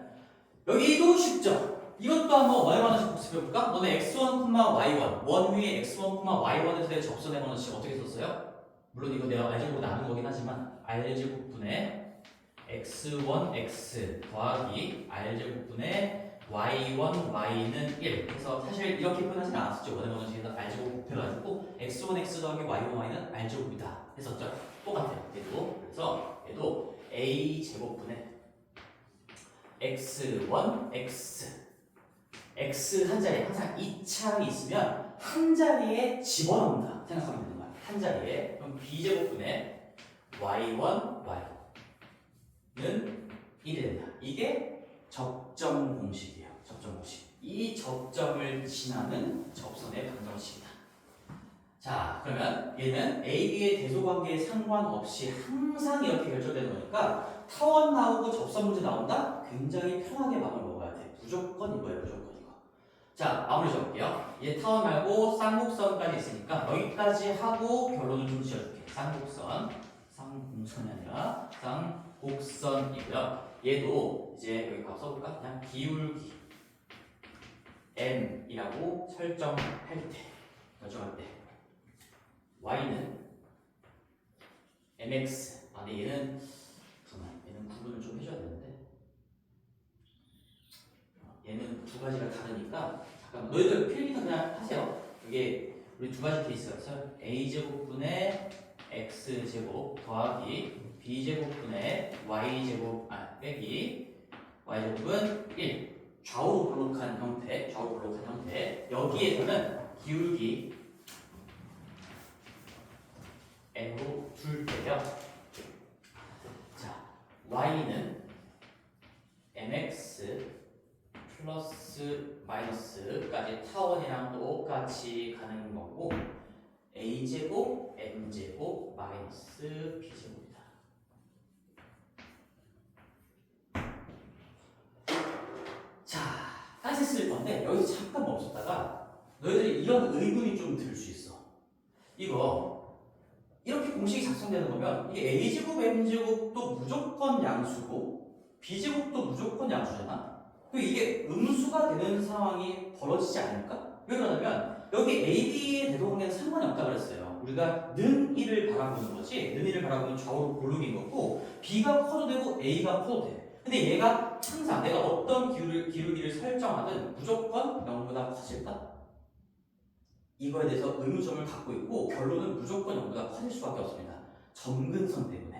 여기도 쉽죠? 이것도 한번 원의 방정식 복습해볼까? 너네 x1, y1 원 위에 x1, y1에서 내 접선의 방정식 어떻게 썼어요? 물론 이거 내가 R제곱 나눈 거긴 하지만 R제곱분의 x1, x 더하기 R제곱분의 y1, y는 1 그래서 사실 이렇게 표현하진 않았었죠. 원의 방정식에서 R제곱 곱해가지고 x1, x 더하기 y1, y는 R제곱이다 했었죠. 똑같아요. 얘도. 그래서 얘도 A제곱분의 x1, x 한 자리에 항상 이 창이 있으면 한 자리에 집어넣는다 생각하면 되는 거야. 한 자리에. 그럼 b제곱분의 y1, y는 1이 된다. 이게 접점 공식이에요. 접점 공식. 이 접점을 지나는 접선의 방정식이다. 자, 그러면 얘는 A, B의 대소관계에 상관없이 항상 이렇게 결정되는 거니까 타원 나오고 접선 문제 나온다? 굉장히 편하게 마음을 먹어야 돼. 무조건 이거예요. 무조건 이거. 자, 마무리 적을게요. 얘 타원 말고 쌍곡선까지 있으니까 여기까지 하고 결론을 좀 지어줄게. 쌍곡선이 아니라 쌍곡선이고요. 얘도 이제 여기 가 써볼까? 그냥 기울기 M이라고 설정할 때 y는 mx 근데 얘는 구분을 좀 해줘야 되는데 얘는 두 가지가 다르니까 잠깐만 너희들 필기는 그냥 하세요. 이게 우리 두 가지 케이스가 있어요. a제곱분의 x제곱 더하기 b제곱분의 y제곱 빼기 y제곱은 1 좌우로 볼록한 형태 여기에서는 기울기 n으로 둘 때요. 자, y는 mx 플러스 마이너스까지 타원이랑 똑같이 가는 거고 a제곱 m제곱 마이너스 b제곱이다. 자, 다시 쓸 건데 여기서 잠깐 멈췄다가 너희들이 이런 의문이 좀 들 수 있어. 이거 이렇게 공식이 작성되는 거면 이게 a제곱 m제곱도 무조건 양수고 b제곱도 무조건 양수잖아. 그럼 이게 음수가 되는 상황이 벌어지지 않을까? 왜 그러냐면 여기 a, b의 대소관계는 상관이 없다 그랬어요. 우리가 는 1을 바라보는 거지. 는 1을 바라보면 좌우로 볼록인 거고 b가 커도 되고 a가 커도 돼. 근데 얘가 항상 내가 어떤 기울기를 설정하든 무조건 0보다 커질까? 이거에 대해서 의문점을 갖고 있고 결론은 무조건 0보다 커질 수밖에 없습니다. 점근선 때문에.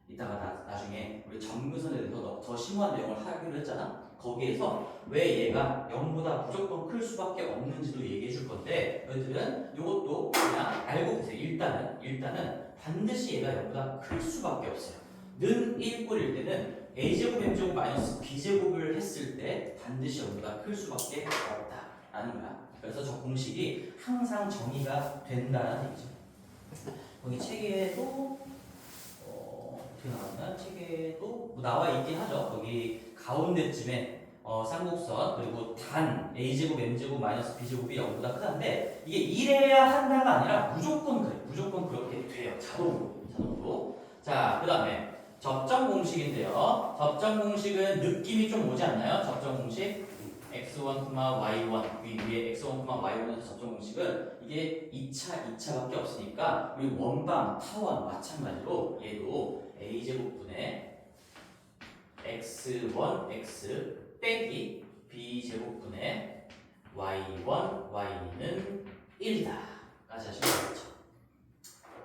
이따가 나중에 우리 점근선에 대해서 더 심오한 내용을 하기로 했잖아. 거기에서 왜 얘가 0보다 무조건 클 수밖에 없는지도 얘기해 줄 건데 너희들은 이것도 그냥 알고 계세요. 일단은 반드시 얘가 0보다 클 수밖에 없어요. 는 1꼴일 때는 a제곱 m제곱 마이너스 b제곱을 했을 때 반드시 0보다 클 수밖에 없다라는 거야. 그래서 저 공식이 항상 정의가 된다는 얘기죠. 거기 책에도 어떻게 나왔나? 책에도 뭐 나와 있긴 하죠. 거기 가운데쯤에 쌍곡선 그리고 단 a제곱 m제곱 마이너스 b제곱이 0보다 크다는데 이게 이래야 한다가 아니라 무조건 그래. 무조건 그렇게 돼요. 자동으로. 자, 그 다음에 접점 공식 공식인데요. 접점 공식은 느낌이 좀 오지 않나요? 접점 공식 x1, y1 위에 x1, y1에서 접점 공식은 이게 2차밖에 없으니까 우리 원방 타원 마찬가지로 얘도 a제곱분의 x1, x 빼기 b제곱분의 y1, y는 1이다 까지 하시면 되겠죠.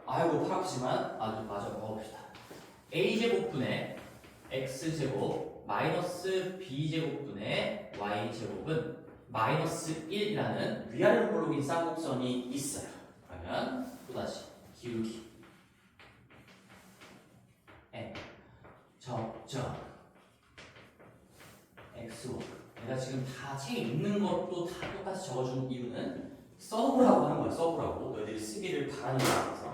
아이고 팔 아프지만 아주 마저 먹어봅시다. a제곱분의 x제곱 마이너스 b제곱분의 y제곱은 마이너스 1이라는 위아래로 볼록인 쌍곡선이 있어요. 그러면 또다시 기울기 n 접점 x1 내가 지금 다 책에 있는 것도 다 똑같이 적어주는 이유는 써보라고 하는 거야. 써보라고 너희들이 쓰기를 바라는 거라서.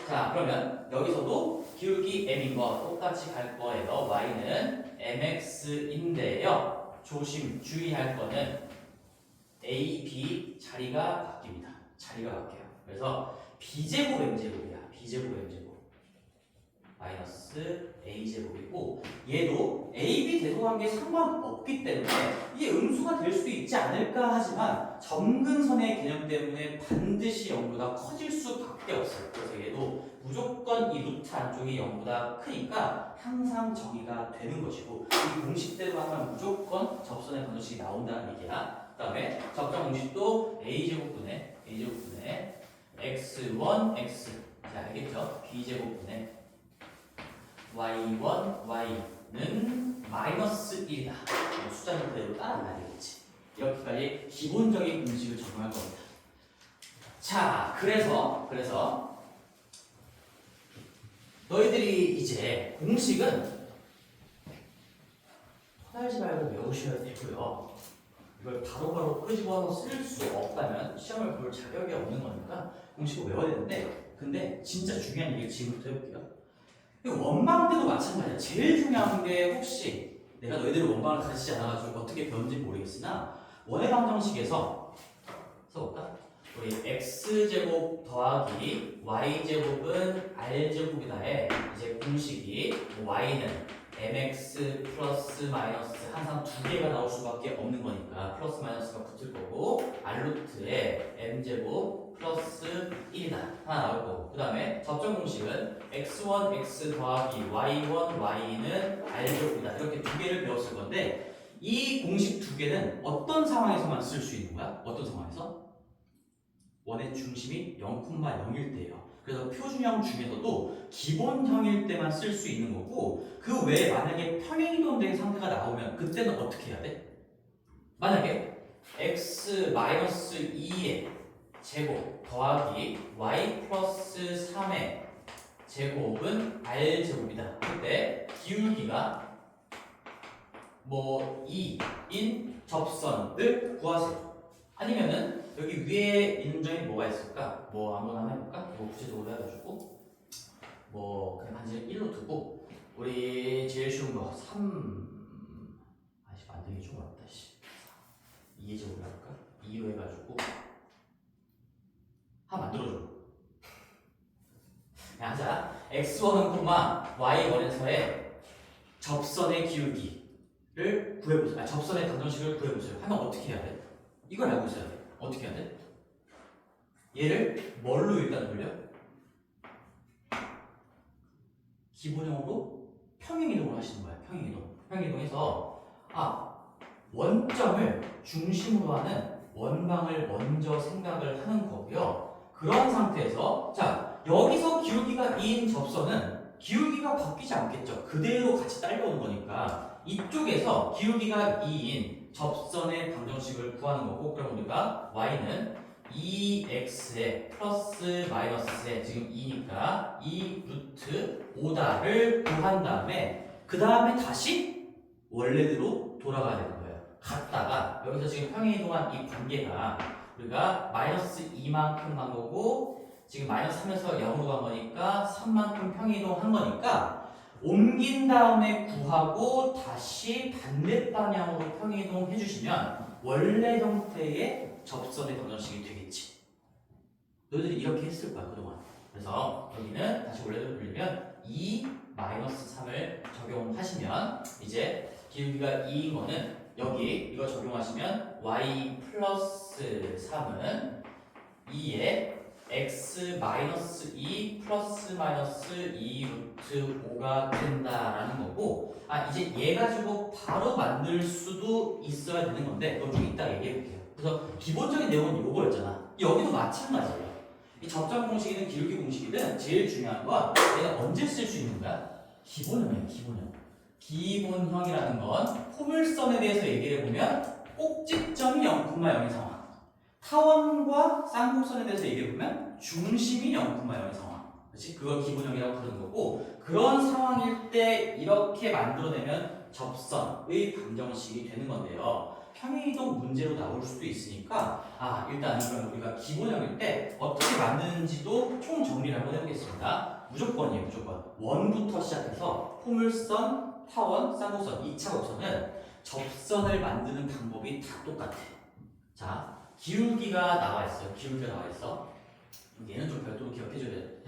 자 그러면 여기서도 기울기 m인 거 똑같이 갈 거예요. y는 mx인데요. 주의할 거는 a, b 자리가 바뀝니다. 자리가 바뀌어요. 그래서 b제곱 m제곱이야. b제곱 m제곱 마이너스 a제곱이고 얘도 a, b 대소관계에 상관없기 때문에 이게 음수가 될 수도 있지 않을까 하지만 점근선의 개념 때문에 반드시 0보다 커질 수밖에 없어요. 그래서 얘도 무조건 이 루트 안쪽이 0보다 크니까 항상 정의가 되는 것이고 이 공식대로 하면 무조건 접선의 방정식이 나온다는 얘기야. 그 다음에 접점 공식도 a제곱분의 x1, x 자 알겠죠? b제곱분의 y1, y는 마이너스 1이다. 숫자는 그대로 따라가야 되겠지. 이렇게까지 기본적인 공식을 적용할 겁니다. 자, 그래서 너희들이 이제 공식은 토달지 말고 외우셔야 되고요. 이걸 바로바로 끄집어서 쓸 수 없다면 시험을 볼 자격이 없는 거니까 공식을 외워야 되는데 근데 진짜 중요한 얘기를 지금부터 해볼게요. 원방 때도 마찬가지야. 제일 중요한 게 혹시 내가 너희들을 원방을 가르치지 않아가지고 어떻게 배웠는지 모르겠으나 원의 방정식에서 써볼까? 우리 x제곱 더하기 y제곱은 r제곱이다에 이제 공식이 y는 mx 플러스 마이너스 항상 두 개가 나올 수밖에 없는 거니까 플러스 마이너스가 붙을 거고 r루트에 m제곱 플러스 1이다 하나 나올 거고 그 다음에 접점 공식은 x1 x 더하기 y1 y는 r제곱이다 이렇게 두 개를 배웠을 건데 이 공식 두 개는 어떤 상황에서만 쓸 수 있는 거야? 어떤 상황에서? 원의 중심이 0,0일 때예요. 그래서 표준형 중에서도 기본형일 때만 쓸 수 있는 거고 그 외에 만약에 평행이동된 상태가 나오면 그때는 어떻게 해야 돼? 만약에 x-2의 제곱 더하기 y 플러스 3의 제곱은 r제곱이다. 그때 기울기가 뭐 2인 접선을 구하세요. 아니면은 여기 위에 있는 점이 뭐가 있을까? 뭐 아무거나 한번 해볼까? 뭐 구체적으로 해가지고 뭐 그냥 단지 1로 두고 우리 제일 쉬운 거 3 아씨 만들기 좀 어렵다 씨 2의 제곱을 해볼까? 2로 해가지고 하나 만들어줘. 그냥 하자. x1은 y1에서의 접선의 기울기를 구해보세요. 접선의 방정식을 구해보세요. 하면 어떻게 해야 돼? 이걸 알고 있어야 돼. 어떻게 해야 돼? 얘를 뭘로 일단 돌려? 기본형으로 평행이동을 하시는 거야. 평행이동해서 원점을 중심으로 하는 원방을 먼저 생각을 하는 거고요. 그런 상태에서 자 여기서 기울기가 2인 접선은 기울기가 바뀌지 않겠죠. 그대로 같이 딸려오는 거니까 이쪽에서 기울기가 2인 접선의 방정식을 구하는 거고 그럼 우리가 y는 2x에 플러스 마이너스에 지금 2니까 2 루트 5다를 구한 다음에 그 다음에 다시 원래대로 돌아가야 되는 거예요. 갔다가 여기서 지금 평행이동한 이 관계가 우리가 마이너스 2만큼 간 거고 지금 마이너스 3에서 0으로 간 거니까 3만큼 평행이동한 거니까 옮긴 다음에 구하고 다시 반대 방향으로 평행이동 해주시면 원래 형태의 접선의 방정식이 되겠지. 너희들이 이렇게 했을 거야 그동안. 그래서 여기는 다시 원래대로 돌리면 2 마이너스 3을 적용하시 하시면 이제 기울기가 2인 거는 여기 이거 적용하시면 y 플러스 3은 2에 x 마이너스 2 플러스 마이너스 2 루트 5가 된다라는 거고, 이제 얘 가지고 바로 만들 수도 있어야 되는 건데 그건 좀 이따 얘기해 볼게요. 그래서 기본적인 내용은 요거였잖아. 여기도 마찬가지예요. 이 접점 공식이든 기울기 공식이든 제일 중요한 건 내가 언제 쓸 수 있는 거야? 기본형이에요. 기본형. 기본형이라는 건 포물선에 대해서 얘기를 해보면 꼭지점이 0,0인 상황, 타원과 쌍곡선에 대해서 얘기해보면 중심이 0,0인 상황. 그렇지? 그걸 기본형이라고 부르는 거고, 그런 상황일 때 이렇게 만들어내면 접선의 방정식이 되는 건데요. 평행이동 문제로 나올 수도 있으니까 일단은 그럼 우리가 기본형일 때 어떻게 만드는지도 총 정리를 한번 해보겠습니다. 무조건이에요. 무조건. 원부터 시작해서 포물선, 타원, 쌍곡선, 2차 곡선은 접선을 만드는 방법이 다 똑같아. 자, 기울기가 나와 있어요. 기울기가 나와 있어. 얘는 좀 별도로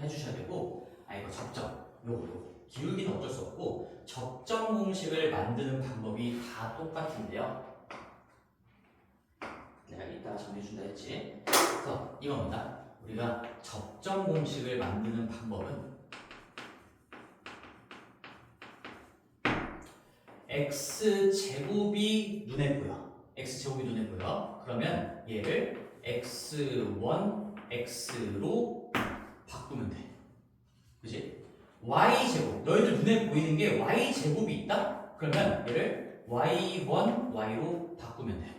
해주셔야 되고, 이거 접점, 요거. 기울기는 어쩔 수 없고 접점 공식을 만드는 방법이 다 똑같은데요. 내가 이따 정리해준다 했지. 그래서 이겁니다. 우리가 접점 공식을 만드는 방법은 x제곱이 눈에 보여. x제곱이 눈에 보여. 그러면 얘를 x1, x로 바꾸면 돼. 그치? y제곱. 너희들 눈에 보이는 게 y제곱이 있다? 그러면 얘를 y1, y로 바꾸면 돼.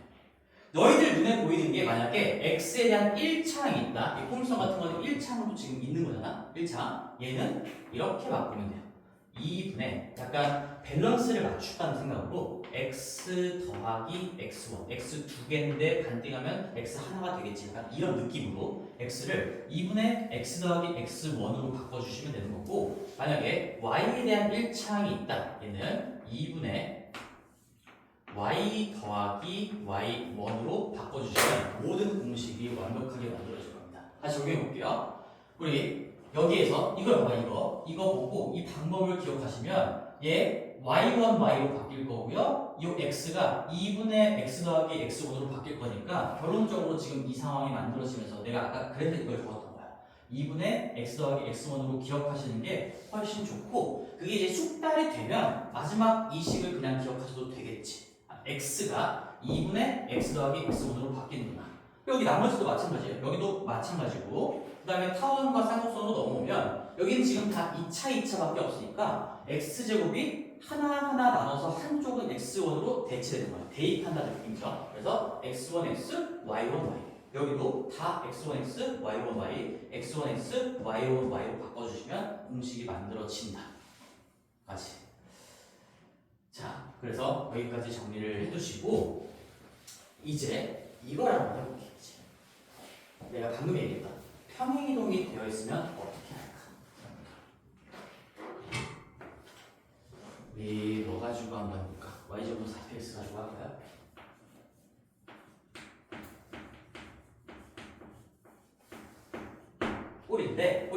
너희들 눈에 보이는 게 만약에 x에 대한 1차항이 있다. 이 포물선 같은 거는 1차항도 지금 있는 거잖아. 1차항. 얘는 이렇게 바꾸면 돼요. 2분의 약간 밸런스를 맞춘다는 생각으로 x 더하기 x1, x 두 개인데 반띵하면 x 하나가 되겠지. 약간 이런 느낌으로 x를 2분의 x 더하기 x1으로 바꿔주시면 되는 거고, 만약에 y에 대한 1차항이 있다. 얘는 2분의 y 더하기 y1으로 바꿔주시면 모든 공식이 완벽하게 만들어질 겁니다. 다시 적용해 볼게요. 우리 여기에서 이걸 봐봐. 이거 보고 이 방법을 기억하시면 얘 y1, y로 바뀔 거고요. 이 x가 2분의 x 더하기 x1으로 바뀔 거니까 결론적으로 지금 이 상황이 만들어지면서 내가 아까 그래서 이걸 적었던 거야. 2분의 x 더하기 x1으로 기억하시는 게 훨씬 좋고, 그게 이제 숙달이 되면 마지막 이 식을 그냥 기억하셔도 되겠지. x가 2분의 x 더하기 x1으로 바뀌는구나. 여기 나머지도 마찬가지예요. 여기도 마찬가지고, 그 다음에 타원과 쌍곡선으로 넘어오면 여기는 지금 다 2차 밖에 없으니까 x제곱이 하나하나 나눠서 한쪽은 x1으로 대치되는 거예요. 대입한다는 느낌이죠. 그래서 x1x, y1, y. 여기도 다 x1x, y1, y, x1x, y1, y로 바꿔주시면 공식이 만들어진다. 까지. 자, 그래서 여기까지 정리를 해두시고 이제 이걸 한번 해볼게요. 내가 방금 얘기했다. 평행이동이 되어 있으면 어떻게 할까? 우리 뭐 가지고 한번 해볼까? y제곱 4px 가지고 할까요? 꼴인데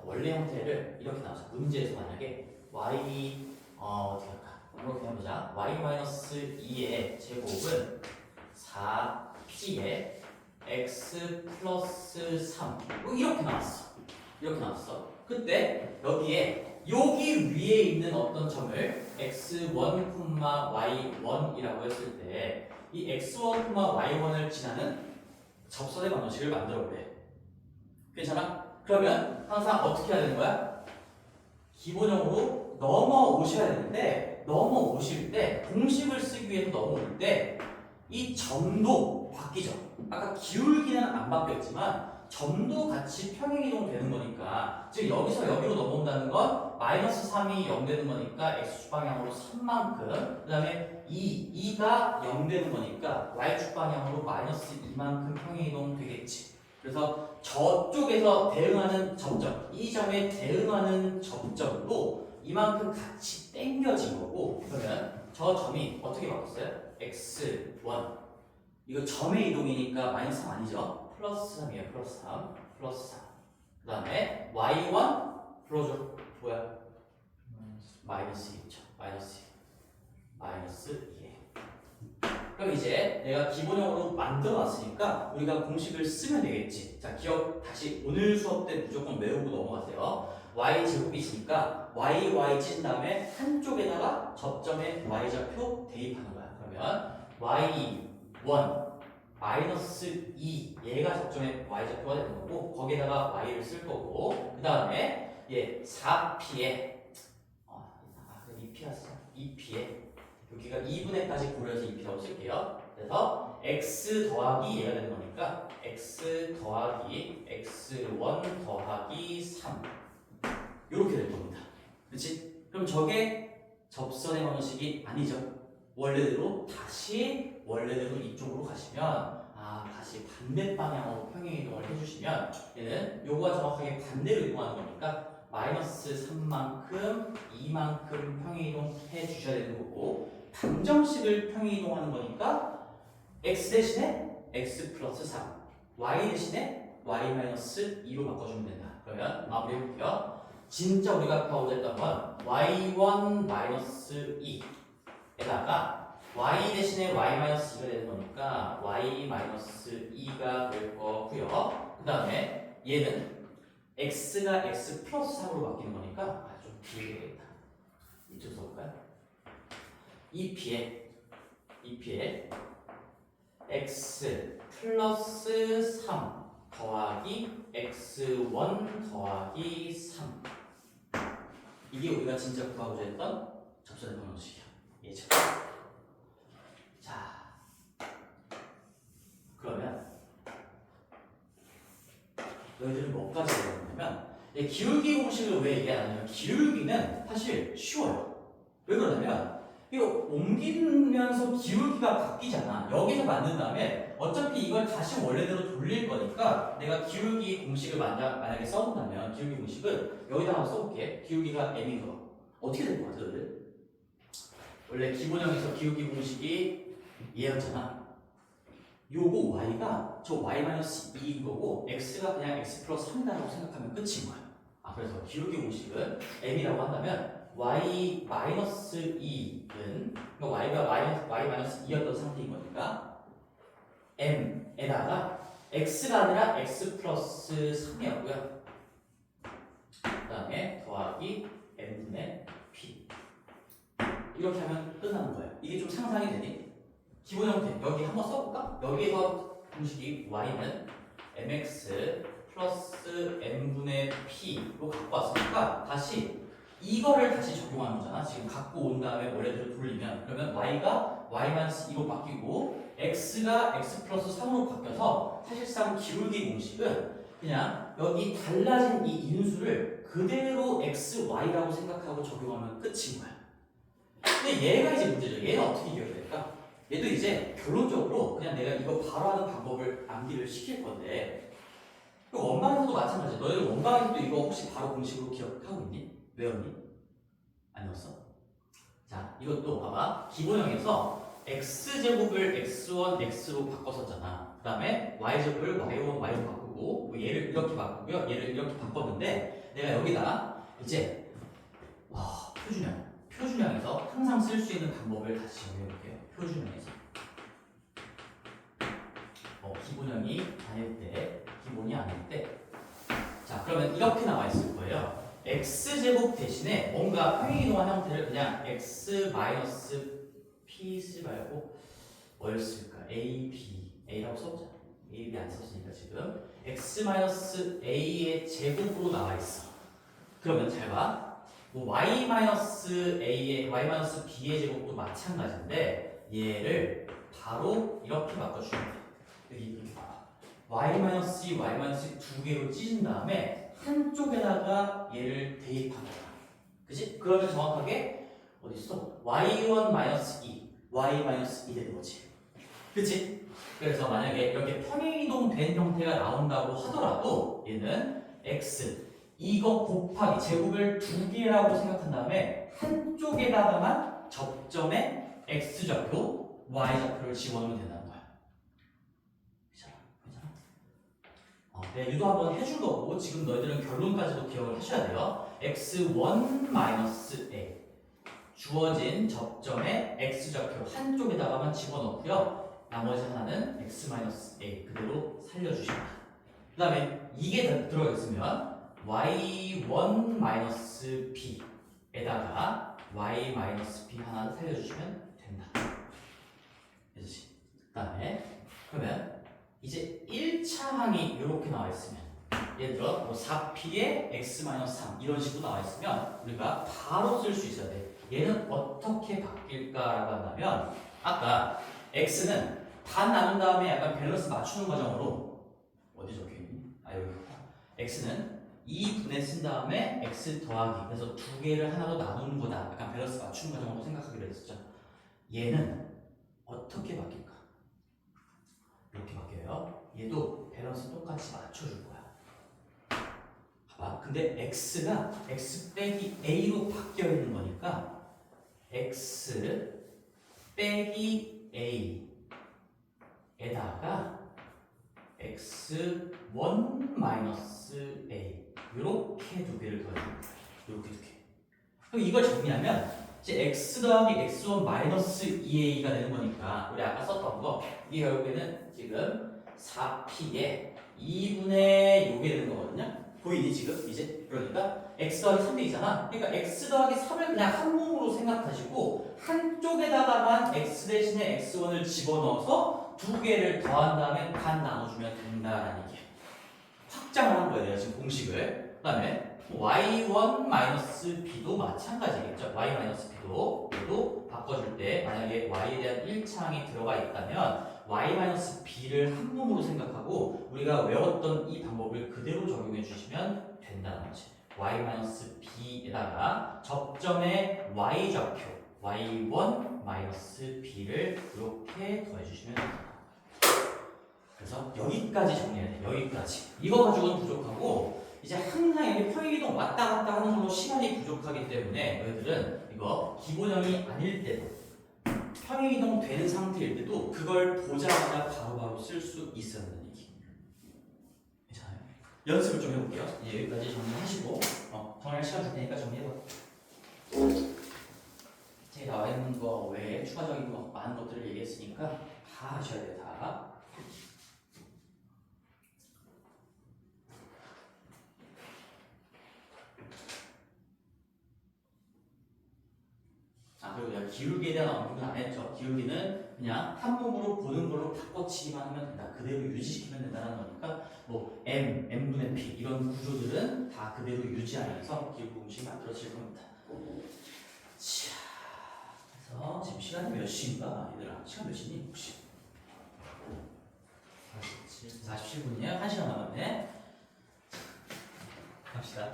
원래 형태를 이렇게 나와서 문제에서 만약에 y 어떻게 할까? 이렇게 해보자. y-2의 제곱은 4p에 x 플러스 3 이렇게 나왔어. 그때 여기에 여기 위에 있는 어떤 점을 x1, y1이라고 했을 때 이 x1, y1을 지나는 접선의 방정식을 만들어 보래. 괜찮아? 그러면 항상 어떻게 해야 되는 거야? 기본형으로 넘어오셔야 되는데, 넘어오실 때 공식을 쓰기 위해서 넘어올 때 이 점도 바뀌죠. 아까 기울기는 안 바뀌었지만 점도 같이 평행이동 되는 거니까, 즉 여기서 여기로 넘어온다는 건 마이너스 3이 0 되는 거니까 x축 방향으로 3만큼, 그 다음에 2가 0 되는 거니까 y축 방향으로 마이너스 2만큼 평행이동 되겠지. 그래서 저쪽에서 대응하는 접점, 이 점에 대응하는 접점도 이만큼 같이 당겨진 거고, 그러면 저 점이 어떻게 바뀌었어요? x1 이거 점의 이동이니까 마이너스 3 아니죠? 플러스 3이에요. 플러스 3 그 다음에 y1 불러줘. 뭐야? 마이너스 2죠. 내가 기본형으로 만들어놨으니까 우리가 공식을 쓰면 되겠지. 자, 기억 다시 오늘 수업 때 무조건 외우고 넘어가세요. y제곱이 있으니까 y 찢은 다음에 한쪽에다가 접점에 y좌표 대입하는 거야. 그러면 y1 마이너스 2 얘가 접점에 y좌표가 되는 거고 거기에다가 y를 쓸 거고 그 다음에 얘 4p에 2p야 2p에 여기가 2분의까지 고려해서 2p라고 쓸게요. 그래서 x 더하기 얘가 되는 거니까 x 더하기 x1 더하기 3 이렇게 될 겁니다. 그렇지? 그럼 저게 접선의 방정식이 아니죠. 원래대로 이쪽으로 가시면 다시 반대 방향으로 평행 이동을 해주시면 얘는 요거와 정확하게 반대로 이동하는 거니까 마이너스 3만큼 2만큼 평행 이동 해주셔야 되는 거고 방정식을 평행 이동하는 거니까 x 대신에 x 플러스 3 y 대신에 y 마이너스 2로 바꿔주면 된다. 그러면 마무리 해볼게요. 진짜 우리가 구하고자 했던 건 y1 마이너스 2에다가 y 대신에 y-2가 되는 거니까 y-2가 될 거고요. 그 다음에 얘는 x가 x 플러스 3으로 바뀌는 거니까 좀 길게 되겠다. 이쪽 써볼까요? 2p에 x 플러스 3 더하기 x1 더하기 3 이게 우리가 진짜 구하고자 했던 접선의 방정식이야. 예죠. 자, 그러면 너희들은 뭐까지 배웠냐면 기울기 공식을 왜 얘기 안 하냐면 기울기는 사실 쉬워요. 왜 그러냐면 이거 옮기면서 기울기가 바뀌잖아. 여기서 만든 다음에 어차피 이걸 다시 원래대로 돌릴 거니까 내가 기울기 공식을 만약에 써본다면 기울기 공식을 여기다 한번 써볼게. 기울기가 m인 거 어떻게 될 것 같아 너희들? 원래 기본형에서 기울기 공식이 얘였잖아. 요거 y가 저 y-2인 거고 x가 그냥 x 플러스 3이라고 생각하면 끝인 거야. 그래서 기울기 공식은 m이라고 한다면 y-2는 그러니까 y가 y-2였던 상태인 거니까 m에다가 x가 아니라 x 플러스 3이었고요. 그 다음에 더하기 m분의 p 이렇게 하면 끝나는 거예요. 이게 좀 상상이 되니? 기본 형태 여기 한번 써볼까? 여기에서 공식이 y는 mx 플러스 n분의 p로 갖고 왔으니까 다시 이거를 다시 적용하는 거잖아. 지금 갖고 온 다음에 원래대로 돌리면 그러면 y가 y-2로 바뀌고 x가 x 플러스 3으로 바뀌어서 사실상 기울기 공식은 그냥 여기 달라진 이 인수를 그대로 x, y라고 생각하고 적용하면 끝인 거야. 근데 얘가 이제 문제죠. 얘는 어떻게 이겨야 될까? 얘도 이제 결론적으로 그냥 내가 이거 바로 하는 방법을 암기를 시킬 건데 원방에서도 마찬가지야. 너희들 원방에서도 이거 혹시 바로 공식으로 기억하고 있니? 외웠니? 안 외웠어? 자, 이것도 봐봐. 기본형에서 x제곱을 x1, x로 바꿨었잖아. 그 다음에 y제곱을 y1, y로 바꾸고 얘를 이렇게 바꾸고요. 얘를 이렇게 바꿨는데 내가 여기다 이제 표준형에서 항상 쓸 수 있는 방법을 다시 정해볼게요. 표준형에서 기본형이 아닐 때, 기본이 아닐 때. 자, 그러면 이렇게 나와 있을 거예요. x제곱 대신에 뭔가 평행이동한 형태를 그냥 x p 쓰지 말고 뭘 쓸까? a라고 써보자. a, b 안 썼으니까 지금 x a의 제곱으로 나와 있어. 그러면 잘 봐. y-b의 제곱도 마찬가지인데 얘를 바로 이렇게 바꿔주면 돼. 여기 이렇게 봐봐. y-2 두 개로 찢은 다음에 한쪽에다가 얘를 대입한 거야. 그치? 그러면 정확하게 어디 있어? y1-2 y-2 되는 거지. 그치? 그래서 만약에 이렇게 평행이동된 형태가 나온다고 하더라도 얘는 x 이거 곱하기 제곱을 두 개라고 생각한 다음에 한쪽에다가만 접점에 x좌표, y좌표를 집어넣으면 된다는 거야. 괜찮아? 네, 유도 한번 해준 거고 지금 너희들은 결론까지도 기억을 하셔야 돼요. x1-a 주어진 접점에 x좌표 한쪽에다가만 집어넣고요. 나머지 하나는 x-a 그대로 살려주신다. 그 다음에 이게 들어가 있으면 y1-b에다가 y-b 하나 살려주시면 된다. 그렇지? 그 다음에 그러면 이제 1차 항이 이렇게 나와 있으면 예를 들어 뭐 4p에 x-3 이런 식으로 나와 있으면 우리가 바로 쓸 수 있어야 돼. 얘는 어떻게 바뀔까라고 한다면 아까 x는 반 나눈 다음에 약간 밸런스 맞추는 과정으로 어디 적혀있니? 아 여기 x는 2분의 쓴 다음에 x 더하기 그래서 두 개를 하나로 나누는 거다. 약간 밸런스 맞추는 과정으로 생각하기로 했었죠. 얘는 어떻게 바뀔까? 이렇게 바뀌어요. 얘도 밸런스 똑같이 맞춰줄 거야. 봐봐. 근데 x가 x 빼기 a로 바뀌어 있는 거니까 x 빼기 a에다가 x1 마이너스 a 이렇게 두 개를 더해줍니다. 이렇게 두 개. 그럼 이걸 정리하면 이제 x 더하기 x1 마이너스 2a가 되는 거니까 우리 아까 썼던 거 이게 결국에는 지금 4p에 2분의 요게 되는 거거든요. 보이니 지금 이제 그러니까 x 더하기 3대 있잖아. 그러니까 x 더하기 3을 그냥 한 몸으로 생각하시고 한쪽에다가만 x 대신에 x1을 집어넣어서 두 개를 더한 다음에 반 나눠주면 된다라는 얘기야. 확장을 한 거예요, 내가 지금 공식을. 그 다음에 y1-b도 마찬가지겠죠. y-b도 얘도 바꿔줄 때 만약에 y에 대한 1차항이 들어가 있다면 y-b를 한 몸으로 생각하고 우리가 외웠던 이 방법을 그대로 적용해 주시면 된다는 거지. y-b에다가 접점의 y좌표 y1-b를 이렇게 더해주시면 됩니다. 그래서 여기까지 정리해야 돼. 여기까지. 이거 가지고는 부족하고 이제 항상 여기 평행이동 왔다 갔다 하는 걸로 시간이 부족하기 때문에 너희들은 이거 기본형이 아닐 때도 평행이동 되는 상태일 때도 그걸 보자마자 바로바로 쓸 수 있어야 하는 얘기. 괜찮아요? 연습을 좀 해볼게요. 이제 여기까지 정리하시고 정리할 시간 줄 테니까 정리해봐. 제가 나와 있는 거 외에 추가적인 거 많은 것들을 얘기했으니까 다 하셔야 돼요. 다. 그리고 내가 기울기에 대한 언급은 안 했죠. 기울기는 그냥 한 몸으로 보는 걸로 바꿔치기만 하면 된다. 그대로 유지시키면 된다는 거니까 뭐 m, m분의 p 이런 구조들은 다 그대로 유지하면서 기울기 공식이 만들어질 겁니다. 자, 그래서 지금 시간이 몇 시인가? 얘들아, 시간 몇 시니? 혹시? 47분이에요? 1시간 남았네. 갑시다.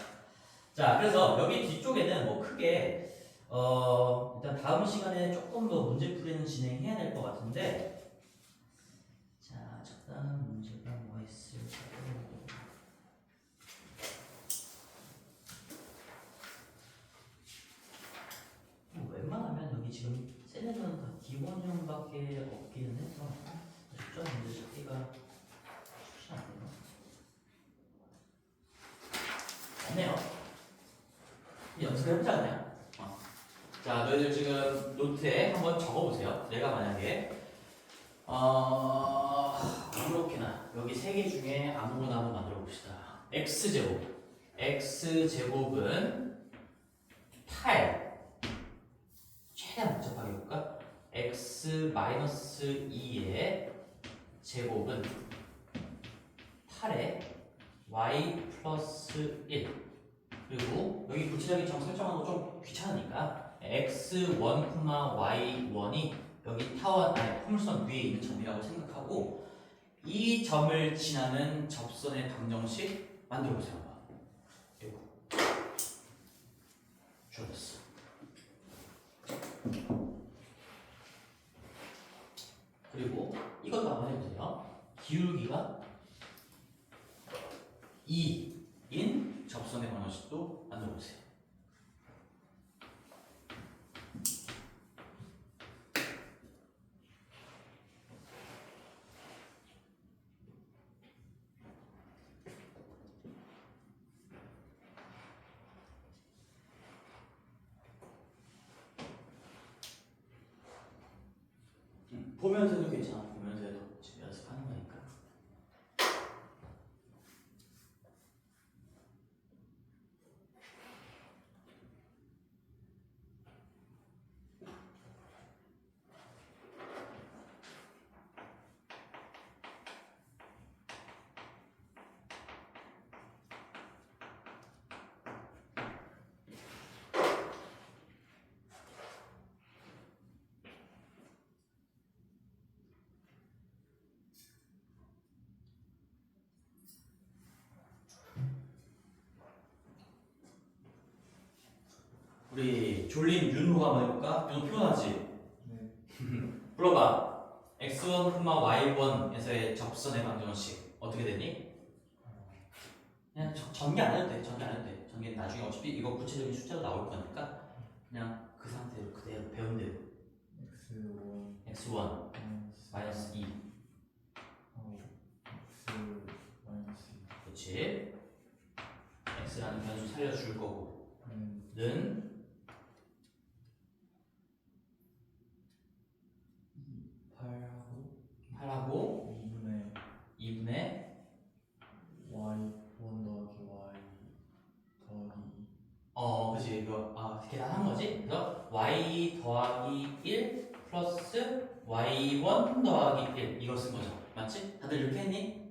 자, 그래서 여기 뒤쪽에는 뭐 크게 일단 다음 시간에 조금 더 문제 풀이는 진행해야 될 것 같은데, 자, 적당한 문제가 뭐가 있을까요? 웬만하면 여기 지금 셀레는 다 기본형밖에 없기는 해서 적절 문제 찾기가 쉽지 않네요. 없네요. 연습해보자 그냥. 자, 너희들 지금 노트에 한번 적어보세요. 내가 만약에 아무렇게나 여기 세 개 중에 아무거나 한번 만들어 봅시다. x제곱은 8 최대한 복잡하게 해볼까? x-2의 제곱은 8에 y 플러스 1 그리고 여기 구체적인 점 설정하는 거 좀 귀찮으니까 x1, y1이 여기 타원 안에 포물선 위에 있는 점이라고 생각하고 이 점을 지나는 접선의 방정식 만들어보세요. 이거 줄었어. 그리고 이것도 한번 해보세요. 기울기가 2인 접선의 방정식도 만들어보세요. 보면서 해도 괜찮아. 보면서 우리 졸린 윤호가 한번 해볼까? 윤호 피곤하지? 네. 불러봐. x1, y1에서의 접선의 방정식 어떻게 되니? 그냥 전개 안 해도 돼. 전개 안 해도 돼. 전개는 나중에 어차피 이거 구체적인 숫자로 나올 거니까 그냥 그 상태로 그대로 배운 대로. x1 x1 마이너스 2. x 마이너스 그렇지. x라는 변수 살려줄 거고 네. 는 8하고 2분의 2분의 y 1 더하기 y 더하기 그치 이거 계산한 거지. 그래서 y 더하기 1 플러스 y1 더하기 1 이걸 쓴 거죠. 맞지? 다들 이렇게 했니?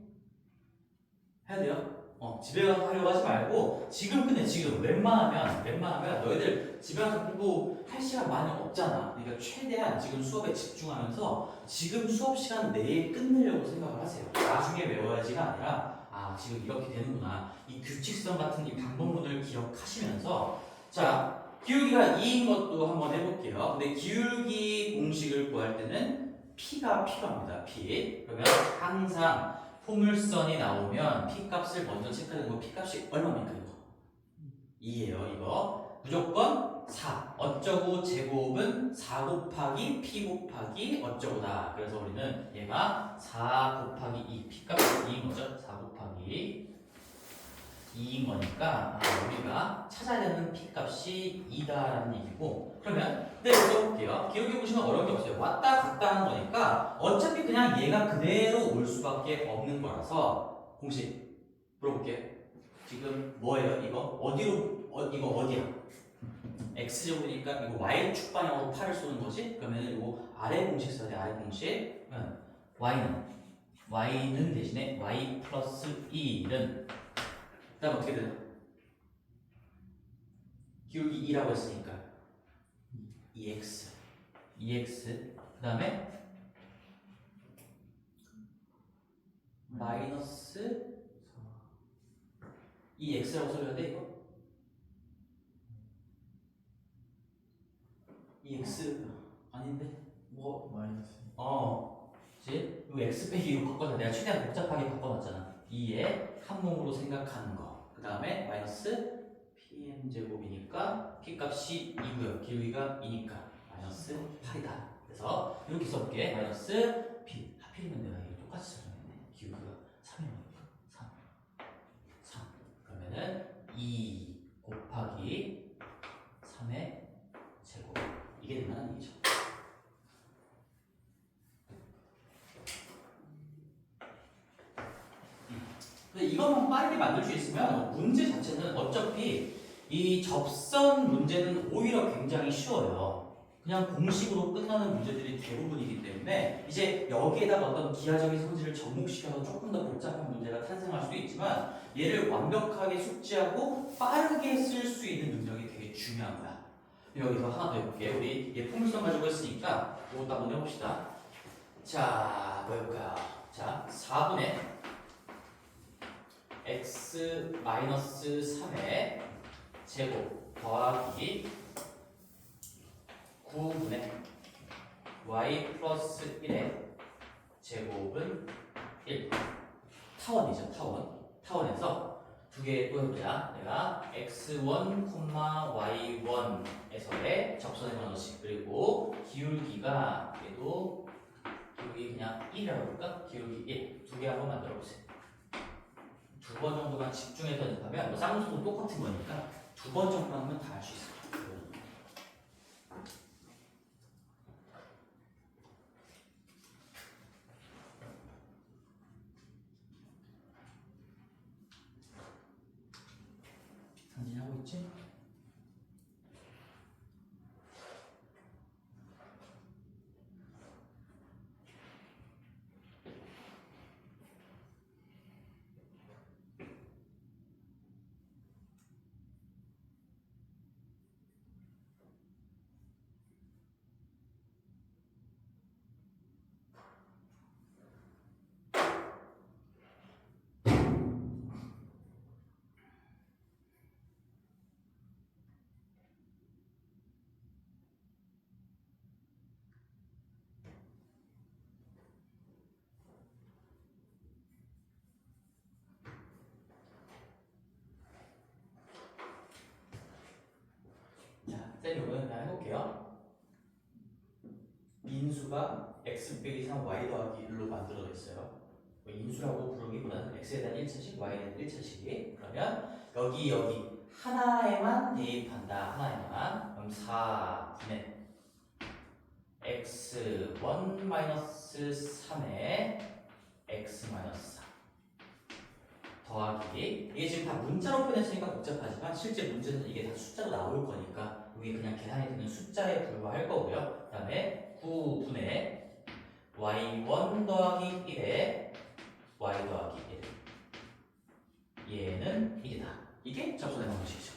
해야 돼요. 집에 가서 하려고 하지 말고 지금 끝내. 지금 웬만하면 너희들 집에 가서 공부할 시간 많이 없잖아. 그러니까 최대한 지금 수업에 집중하면서 지금 수업 시간 내에 끝내려고 생각을 하세요. 나중에 외워야지가 아니라 지금 이렇게 되는구나. 이 규칙성 같은 이 방법론을 기억하시면서 자 기울기가 2인 것도 한번 해볼게요. 근데 기울기 공식을 구할 때는 P가 필요합니다. P. 그러면 항상 포물선이 나오면 P 값을 먼저 체크하는 거. P 값이 얼마입니까 이거? 2예요 이거. 무조건 4. 어쩌고 제곱은 4 곱하기 P 곱하기 어쩌고다. 그래서 우리는 얘가 4 곱하기 2. P 값이 2인 거죠. 4 곱하기 2인 거니까 우리가 찾아야 되는 P 값이 2다라는 얘기고. 그러면 써볼게요. 기울기 보시면 어려운 게 없어요. 왔다 갔다 하는 거니까 어차피 그냥 얘가 그대로 올 수밖에 없는 거라서 공식 물어볼게요. 지금 뭐예요? 이거 어디로 이거 어디야? x제곱이니까 이거 y축 방향으로 팔을 쏘는 거지? 그러면 이거 아래 공식 써야 돼. 아래 공식. 그러면 y는 대신에 y 플러스 1은 그다음 어떻게 돼요? 기울기 2라고 했으니까 2x 그 다음에 마이너스 2x라고 써줘야 돼 이거? 2x 아닌데? 뭐 마이너스 그치? 이 x 빼기 2로 바꿔서 내가 최대한 복잡하게 바꿔놨잖아. 2의 한몸으로 생각하는 거. 그 다음에 마이너스 pm제곱이니까 p값이 2고요. 기울기가 2니까 마이너스 8이다. 그래서 이렇게 써볼게. 마이너스 p. 하필이면 내가 이거 똑같이 써줬네. 기울기가 3이니까 3. 그러면은 2 곱하기 3의 제곱. 이게 된다는 얘기죠. 근데 이것만 빠르게 만들 수 있으면 문제 자체는 어차피 이 접선 문제는 오히려 굉장히 쉬워요. 그냥 공식으로 끝나는 문제들이 대부분이기 때문에 이제 여기에다가 어떤 기하적인 성질을 접목시켜서 조금 더 복잡한 문제가 탄생할 수도 있지만 얘를 완벽하게 숙지하고 빠르게 쓸 수 있는 능력이 되게 중요한 거야. 여기서 하나 더 해볼게. 우리 얘 포물선 가지고 했으니까 이것도 한번 해봅시다. 자, 뭐 해볼까요? 자, 4분의 x 마이너스 3의 제곱 더하기 9분의 y 플러스 1의 제곱은 1. 타원이죠, 타원. 타원에서 두 개 또 해보자. 내가 x1, y1에서의 접선의 방정식 그리고 기울기가 얘도 기울기 그냥 1이라고 볼까? 기울기 1. 두 개 한번 만들어 보세요. 2번 정도만 집중해서 연습하면 뭐 쌍수도 똑같은 거니까 2번 정도만 하면 다 할 수 있어요. 상진하고 있지? 볼게요. 인수가 x 빼기 3 y 더하기 1로 만들어져 있어요. 뭐 인수라고 부르기보다는 x에 대한 1차식, y에 대한 1차식이. 그러면 여기 하나에만 대입한다. 하나에만. 그럼 4분의 x1 3에 x 4 더하기, 이게 지금 다 문자로 표현했으니까 복잡하지만 실제 문제는 이게 다 숫자로 나올 거니까 여기 그냥 계산이 되는 숫자에 불과할 거고요. 그 다음에 9분의 y1 더하기 1에 y 더하기 1. 얘는 1이다. 이게 접선의 방식이죠.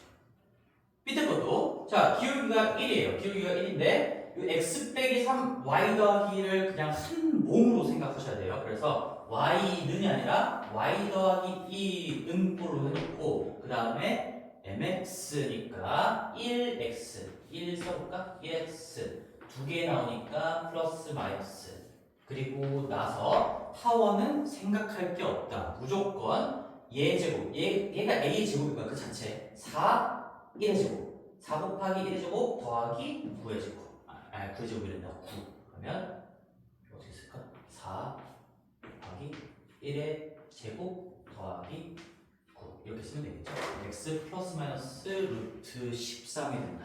밑에 것도, 자, 기울기가 1이에요. 기울기가 1인데 이 x 빼기 3 y 더하기 1을 그냥 한 몸으로 생각하셔야 돼요. 그래서 y는이 아니라 y 더하기 2는꼴로 해놓고 그 다음에 mx니까 1x 1 써볼까? 1x 두 개 나오니까 플러스 마이너스. 그리고 나서 타원은 생각할 게 없다. 무조건 얘 제곱, 얘가 a 제곱이니까 그 자체 4 1의 제곱 4 곱하기 1의 제곱 더하기 9의 제곱. 9의 제곱이 된다. 9. 그러면 어떻게 쓸까? 4 더하기 1의 제곱 더하기 9 이렇게 쓰면 되겠죠. x 플러스 마이너스 루트 13이 된다.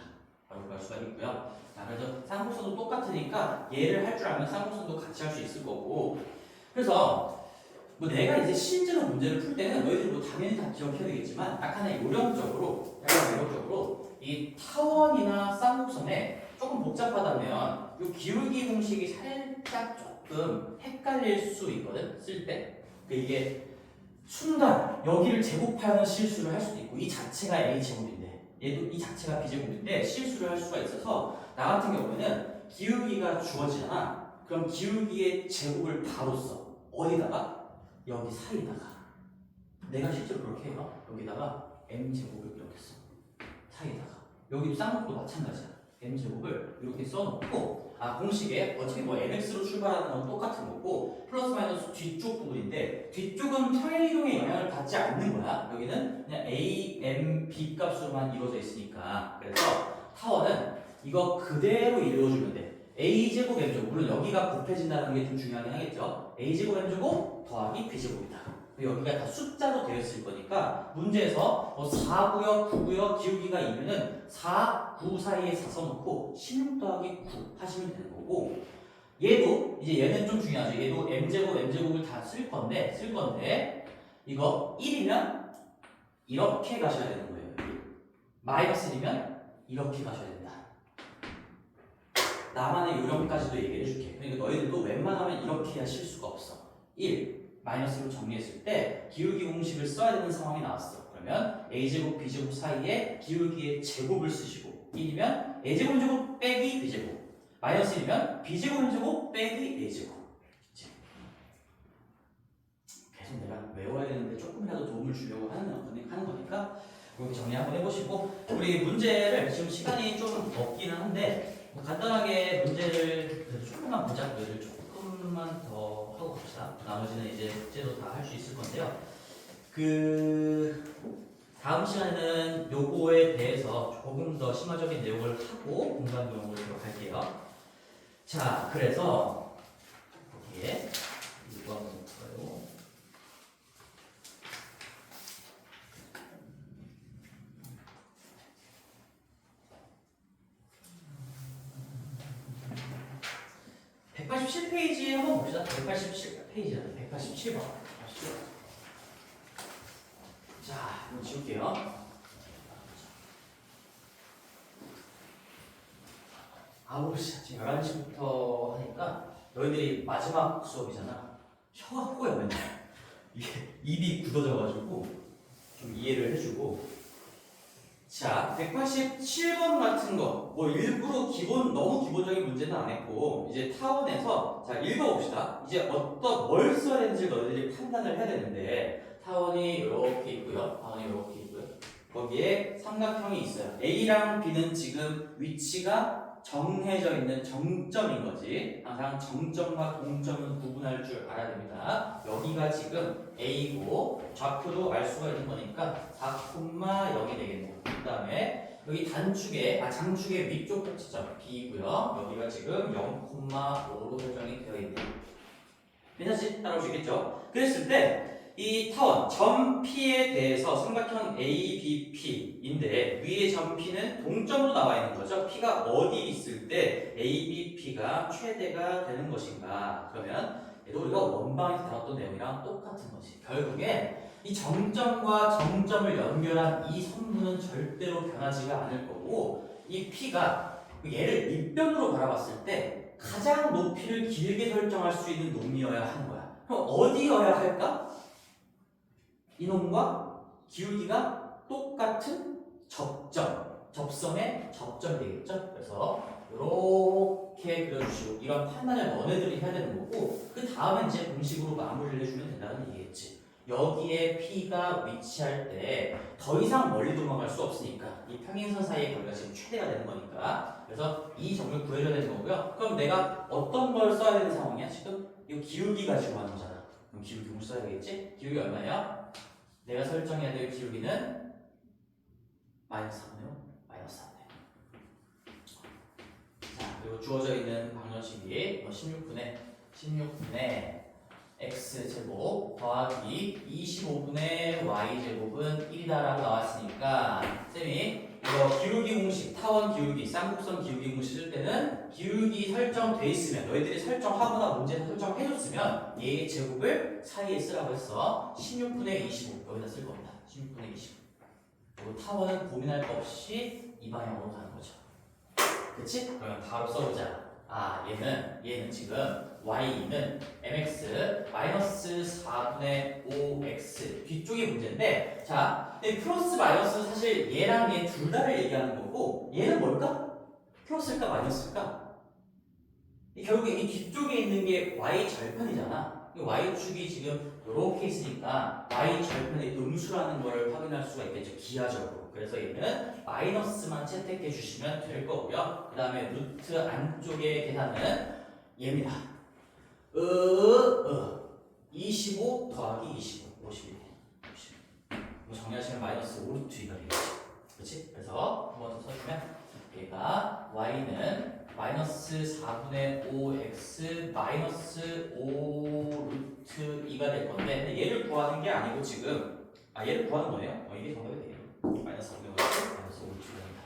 바로 갈 수가 있고요. 자, 그래서 쌍곡선도 똑같으니까 얘를 할 줄 알면 쌍곡선도 같이 할 수 있을 거고. 그래서 뭐 내가 이제 실제로 문제를 풀 때는 너희들 뭐 당연히 다 기억해야 되겠지만 약간의 요령적으로 이 타원이나 쌍곡선에 조금 복잡하다면 이 기울기 공식이 살짝 조금 헷갈릴 수 있거든, 쓸 때. 이게 순간 여기를 제곱하는 실수를 할 수도 있고, 이 자체가 a 제곱인데 얘도 이 자체가 b 제곱인데 실수를 할 수가 있어서, 나 같은 경우에는 기울기가 주어지잖아. 그럼 기울기의 제곱을 바로 써. 어디다가? 여기 사이에다가. 내가 실제로 그렇게 해요. 여기다가 m 제곱을 이렇게 써. 사이에다가. 여기도 쌍곡도 마찬가지야. m 제곱을 이렇게 써놓고, 공식에 어차피 뭐 mx로 출발하는 건 똑같은 거고, 플러스 마이너스 뒤쪽 부분인데, 뒤쪽은 평행이동의 영향을 받지 않는 거야. 여기는 그냥 a, m, b 값으로만 이루어져 있으니까. 그래서 타원은 이거 그대로 이루어주면 돼. a제곱 m제곱, 물론 여기가 곱해진다는 게 좀 중요하긴 하겠죠. a제곱 m제곱 더하기 b제곱이다. 여기가 다 숫자로 되어 있을 거니까 문제에서 4구역, 9구역, 기울기가 2면은 4, 9 사이에 4 써놓고 16 더하기 9 하시면 되는 거고, 얘도 이제 얘는 좀 중요하죠. 얘도 m제곱, m제곱을 다 쓸 건데 이거 1이면 이렇게 가셔야 되는 거예요. 마이너스 1이면 이렇게 가셔야 된다. 나만의 요령까지도 얘기해 줄게. 그러니까 너희들도 웬만하면 이렇게 해야 실수가 없어. 1 마이너스로 정리했을 때 기울기 공식을 써야 되는 상황이 나왔어. 그러면 a제곱 b제곱 사이에 기울기의 제곱을 쓰시고, 1이면 a제곱 제곱 빼기 b제곱, 마이너스 1이면 b제곱 제곱 빼기 a제곱. 계속 내가 외워야 되는데 조금이라도 도움을 주려고 하는 거니까 이렇게 정리 한번 해보시고, 우리 문제를 지금 시간이 좀 없기는 한데 간단하게 문제를 그래도 조금만 보자. 문제를 조금만 더 하고 갑시다. 나머지는 이제 숙제도 다 할 수 있을 건데요. 다음 시간에는 요거에 대해서 조금 더 심화적인 내용을 하고 공간 도형으로 들어갈게요. 자, 그래서 여기에 이거 한번 볼까요? (187페이지) 한번 봅시다. 187페이지는 187번. 자, 이거 지울게요. 9시, 지금 11시부터 하니까 너희들이 마지막 수업이잖아. 혀가 꼬여 맨날. 이게 입이 굳어져가지고 좀 이해를 해주고. 자, 187번 같은 거, 뭐 일부러 너무 기본적인 문제는 안 했고, 이제 타원에서, 자, 읽어봅시다. 이제 뭘 써야 되는지 너희들이 판단을 해야 되는데, 타원이 이렇게 있고요. 타원이 이렇게 있고요. 거기에 삼각형이 있어요. A랑 B는 지금 위치가 정해져 있는 정점인 거지. 항상 정점과 동점은 구분할 줄 알아야 됩니다. 여기가 지금 A고 좌표도 알 수가 있는 거니까 4,0이 되겠네요. 그 다음에 여기 장축의 위쪽 꼭지점 B고요. 여기가 지금 0,5로 설정이 되어 있네요. 괜찮지? 따라올 수 있겠죠? 그랬을 때 이 타원 점 P에 대해서 삼각형 ABP인데 위에 점 P는 동점으로 나와 있는 거죠. P가 어디 있을 때 ABP가 최대가 되는 것인가? 그러면 얘도 우리가 원방에서 다뤘던 내용이랑 똑같은 거지. 결국에 이 정점과 정점을 연결한 이 선분은 절대로 변하지가 않을 거고 이 P가 얘를 밑변으로 바라봤을 때 가장 높이를 길게 설정할 수 있는 놈이어야 하는 거야. 그럼 어디여야 할까? 이놈과 기울기가 똑같은 접선의 접점이 되겠죠. 그래서 이렇게 그려주시고 이런 판단을 너네들이 해야 되는 거고 그 다음에 이제 공식으로 마무리를 해주면 된다는 얘기겠지. 여기에 P가 위치할 때 더 이상 멀리 도망갈 수 없으니까 이 평행선 사이의 거리가 지금 최대가 되는 거니까 그래서 이 점을 구해줘야 되는 거고요. 그럼 내가 어떤 걸 써야 되는 상황이야? 지금 이 기울기 가지고 하는 거잖아. 그럼 기울기 뭘 써야 되겠지? 기울기 얼마예요? 내가 설정해야 될 기울기는 마이너스 3네요. 마이너스 3네. 자, 그리고 주어져 있는 방정식이 16분의 x제곱 더하기 25분의 y제곱은 1이다라고 나왔으니까 쌤이 이거 기울기 공식, 타원 기울기, 쌍곡선 기울기 공식 쓸 때는 기울기 설정돼 있으면 너희들이 설정하거나 문제에서 설정해줬으면 얘의 제곱을 사이에 쓰라고 했어. 16분의 25 여기다 쓸 겁니다. 16분의 25 그리고 타원은 고민할 거 없이 이 방향으로 가는 거죠. 그치? 그러면 바로 써보자. 얘는 지금 y는 mx 마이너스 4분의 5x 뒤쪽이 문제인데 자, 플러스 마이너스 사실 얘랑 얘 둘 다를 얘기하는 거고 얘는 뭘까? 플러스일까 마이너스일까? 결국에 이 뒤쪽에 있는 게 y 절편이잖아. y축이 지금 이렇게 있으니까 y 절편의 음수라는 걸 확인할 수가 있겠죠. 기하적으로. 그래서 얘는 마이너스만 채택해 주시면 될 거고요. 그 다음에 루트 안쪽의 계산은 얘입니다. 25 더하기 25, 51. 뭐 정리하시면 마이너스 5루트 2가 되겠죠. 그렇지? 그래서 한 번 더 써주면 얘가 y는 마이너스 4분의 5x 마이너스 5루트 2가 될 건데 근데 얘를 구하는 게 아니고 지금 얘를 구하는 거네요. 이게 정답이 되네요. 마이너스 4분의 5x 마이너스 5루트 2입니다.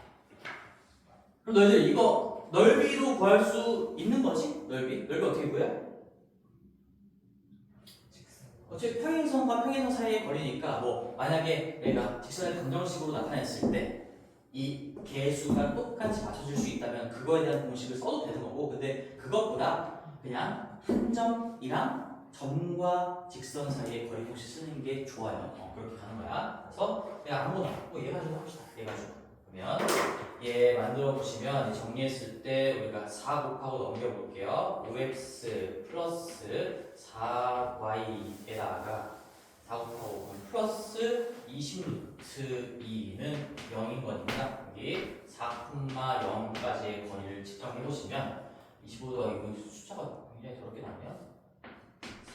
그럼 너희들 이거 넓이도 구할 수 있는 거지? 넓이 어떻게 구해? 어차피 평행선과 평행선 사이의 거리니까 뭐 만약에 내가 직선의 방정식으로 나타냈을 때 이 개수가 똑같이 맞춰질 수 있다면 그거에 대한 공식을 써도 되는 거고 근데 그것보다 그냥 한 점이랑 점과 직선 사이의 거리 공식 쓰는 게 좋아요. 그렇게 가는 거야. 그래서 내가 아무거나 얘 가지고 합시다. 얘 가지고 그러면 얘 만들어 보시면 정리했을 때 우리가 4 곱하고 넘겨볼게요. 5x 플러스 4y에다가 4 곱하고 플러스 20루트 2는 0인 거니까 여기 4,0까지의 거리를 측정해 보시면 25 더하기 숫자가 굉장히 더럽게 나네요.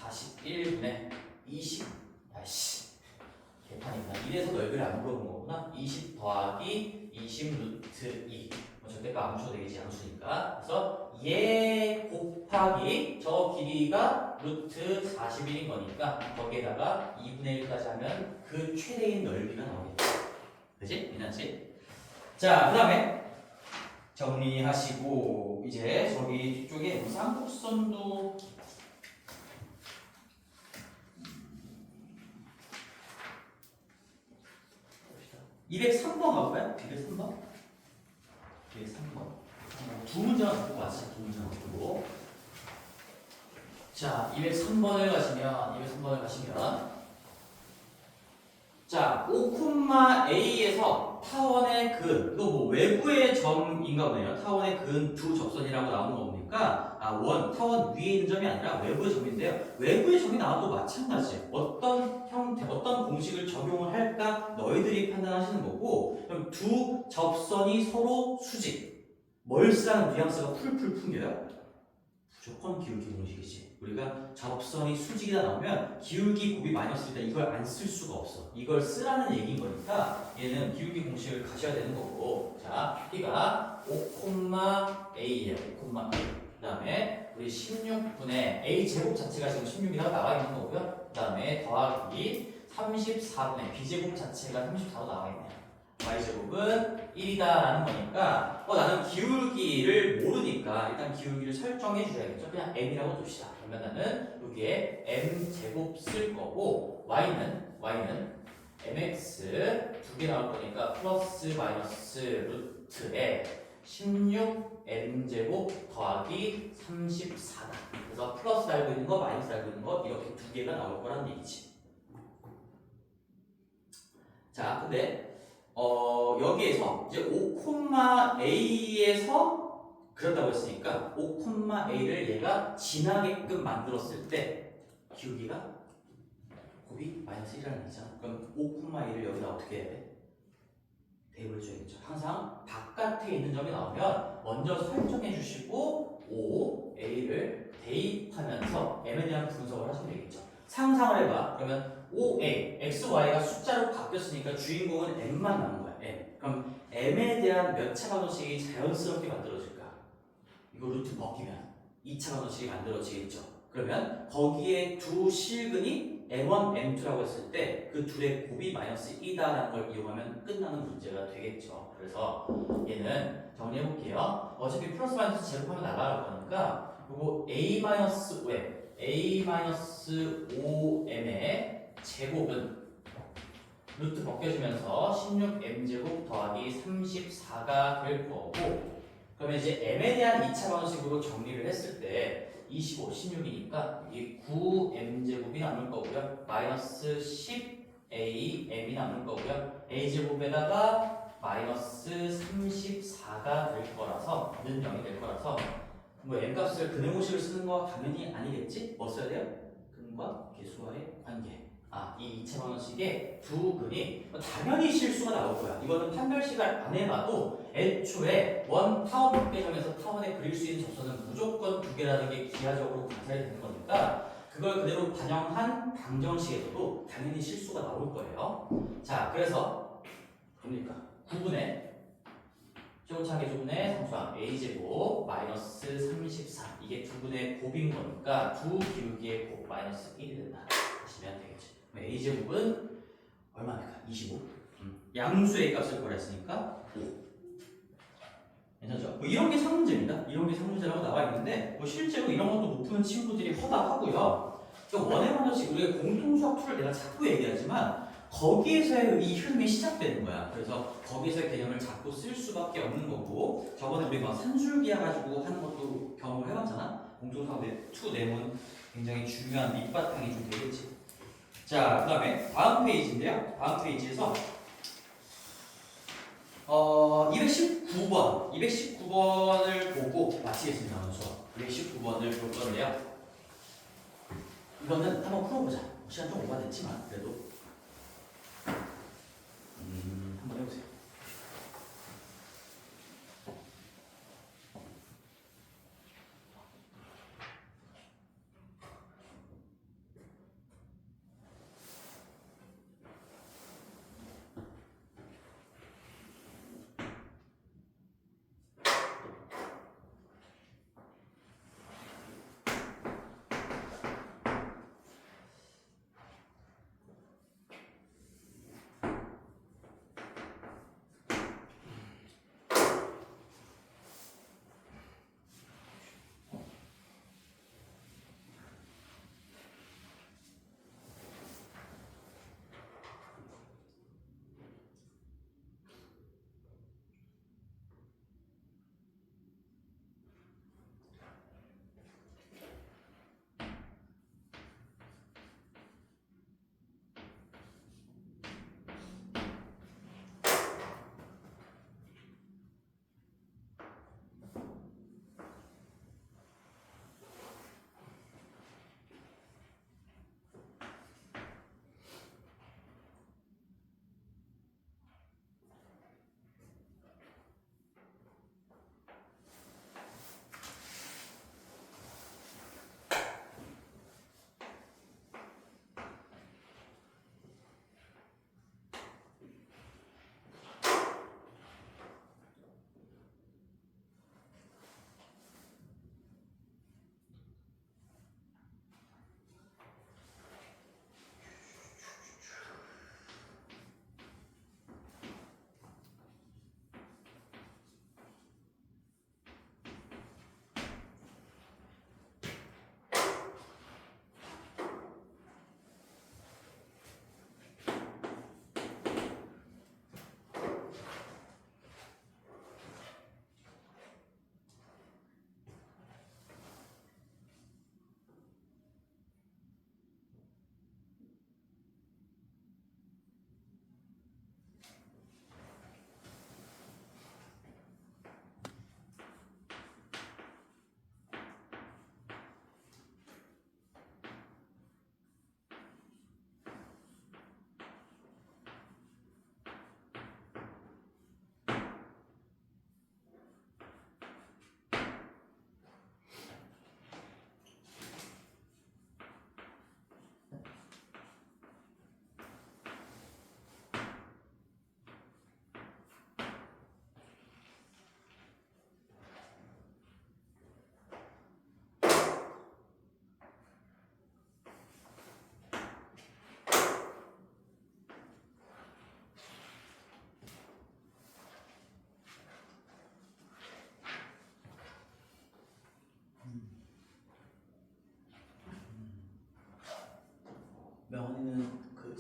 41분의 20 개판이구나. 이래서 넓이를 안 물어본 거구나. 20 더하기 20 루트 2 절대가 안 묻혀도 되겠지. 양수니까. 그래서 얘 곱하기 저 길이가 루트 41인 거니까 거기에다가 2분의 1까지 하면 그 최대인 넓이가 나오겠죠. 그지? 괜찮지? 자, 그 다음에 정리하시고 이제 저기 뒤쪽에 쌍곡선도 203번 가볼까요? 203번? 203번. 두 문제만 갖고 왔어요. 두 문제만 갖고. 자, 203번을 가시면 자, 5,A에서 타원의 근, 이거 뭐 외부의 점인가 보네요. 타원의 근 두 접선이라고 나오는 겁니까? 타원 위에 있는 점이 아니라 외부의 점인데요. 외부의 점이 나와도 마찬가지예요. 어떤 형태, 어떤 공식을 적용을 할까 너희들이 판단하시는 거고, 그럼 두 접선이 서로 수직, 멀스라는 뉘앙스가 풀풀 풍겨요. 무조건 기울기 공식이지. 우리가 접선이 수직이다 나오면 기울기 곱이 마이너스이다 이걸 안 쓸 수가 없어. 이걸 쓰라는 얘기인 거니까 얘는 기울기 공식을 가셔야 되는 거고. 자, P가 5,A예요. 5,A. 그 다음에 우리 16분의 A 제곱 자체가 지금 16이라고 나와 있는 거고요. 그 다음에 더하기 34분의 B 제곱 자체가 34로 나와 있네요. y제곱은 1이다라는 거니까 나는 기울기를 모르니까 일단 기울기를 설정해 주셔야겠죠. 그냥 m이라고 둡시다. 그러면 나는 여기에 m제곱 쓸 거고 y는 mx 두 개 나올 거니까 플러스 마이너스 루트에 16m제곱 더하기 34다. 그래서 플러스 달고 있는 거 마이너스 달고 있는 거 이렇게 두 개가 나올 거라는 얘기지. 자, 근데 여기에서 이제 5,A에서 그렇다고 했으니까 5,A를 얘가 지나게끔 만들었을 때 기울기가 곱이 마이너스 1이라는 얘기잖아. 그럼 5,A를 여기다 어떻게 해야 돼? 대입을 해줘야겠죠. 항상 바깥에 있는 점이 나오면 먼저 설정해 주시고 5A를 대입하면서 M에 대한 분석을 하시면 되겠죠. 상상을 해봐. 그러면 5A, X, Y가 숫자로 바뀌었으니까 주인공은 M만 남은 거야. M. 그럼 M에 대한 몇 차 방정식이 자연스럽게 만들어질까? 이거 루트 벗기면 2차 방정식이 만들어지겠죠. 그러면 거기에 두 실근이 M1, M2라고 했을 때 그 둘의 곱이 마이너스 2다라는 걸 이용하면 끝나는 문제가 되겠죠. 그래서 얘는 정리해 볼게요. 어차피 플러스 마이너스 제곱하면 나가는 거니까 요거 A-5M의 제곱은 루트 벗겨지면서 16m제곱 더하기 34가 될 거고, 그러면 이제 m에 대한 2차 방식으로 정리를 했을 때 25, 16이니까 이 9m제곱이 남을 거고요. 마이너스 10am이 남을 거고요. a제곱에다가 마이너스 34가 될 거라서 는 0이 될 거라서 뭐 m값을 근해공식을 쓰는 거 당연히 아니겠지? 뭐 써야 돼요? 근과 계수와의 관계. 이 2차 방정식의 두 근이 당연히 실수가 나올 거야. 이거는 판별 시간 안 해봐도 애초에 원 타원 복개점에서 타원에 그릴 수 있는 접선은 무조건 두 개라는 게 기하적으로 관찰이 되는 거니까 그걸 그대로 반영한 방정식에서도 당연히 실수가 나올 거예요. 자, 그래서 뭡니까? 9분의 최고차계 조분의 상수항 a제곱 마이너스 34 이게 두 분의 곱인 거니까 두 기울기의 곱 마이너스 1이 된다 하시면 되겠지. a제곱은 얼마입니까? 25. 양수의 값을 구했으니까 5. 괜찮죠? 이런 게 상문제입니다. 이런 게 상문제라고 나와 있는데 실제로 이런 것도 못 푸는 친구들이 허다하고요. 원의 방정식 우리가 공통수학 툴을 내가 자꾸 얘기하지만 거기에서의 이 흐름이 시작되는 거야. 그래서 거기서의 개념을 자꾸 쓸 수밖에 없는 거고 저번에 우리 막 산술기하 가지고 하는 것도 경험을 해봤잖아. 공통수학 투 내문 굉장히 중요한 밑바탕이 좀 되겠지. 자, 그 다음에 다음 페이지인데요. 다음 페이지에서 219번을 보고 마치겠습니다. 오늘 수업. 219번을 볼 건데요. 이거는 한번 풀어보자. 시간 좀 오버됐지만 그래도 한번 해보세요.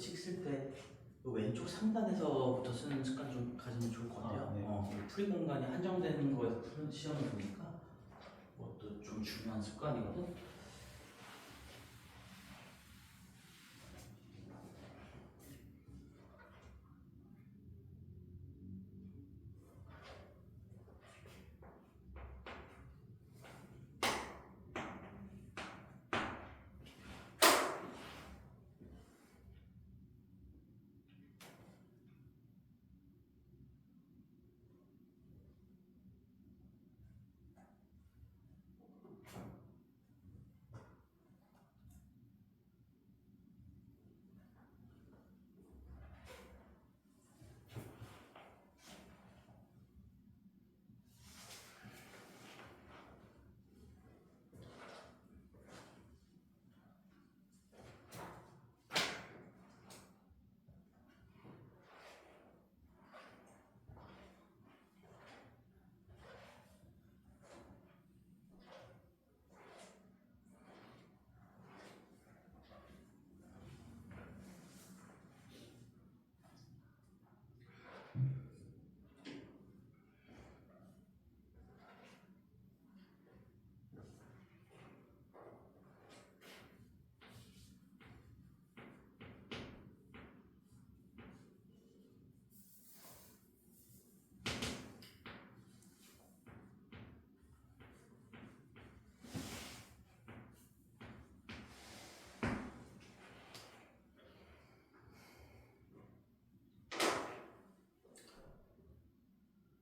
식 쓸 때 왼쪽 상단에서부터 쓰는 습관 좀 가지면 좋을 것 같아요. 네. 풀이 공간이 한정되는 거에서 푸는 시험을 보니까 그것도 좀 중요한 습관이거든.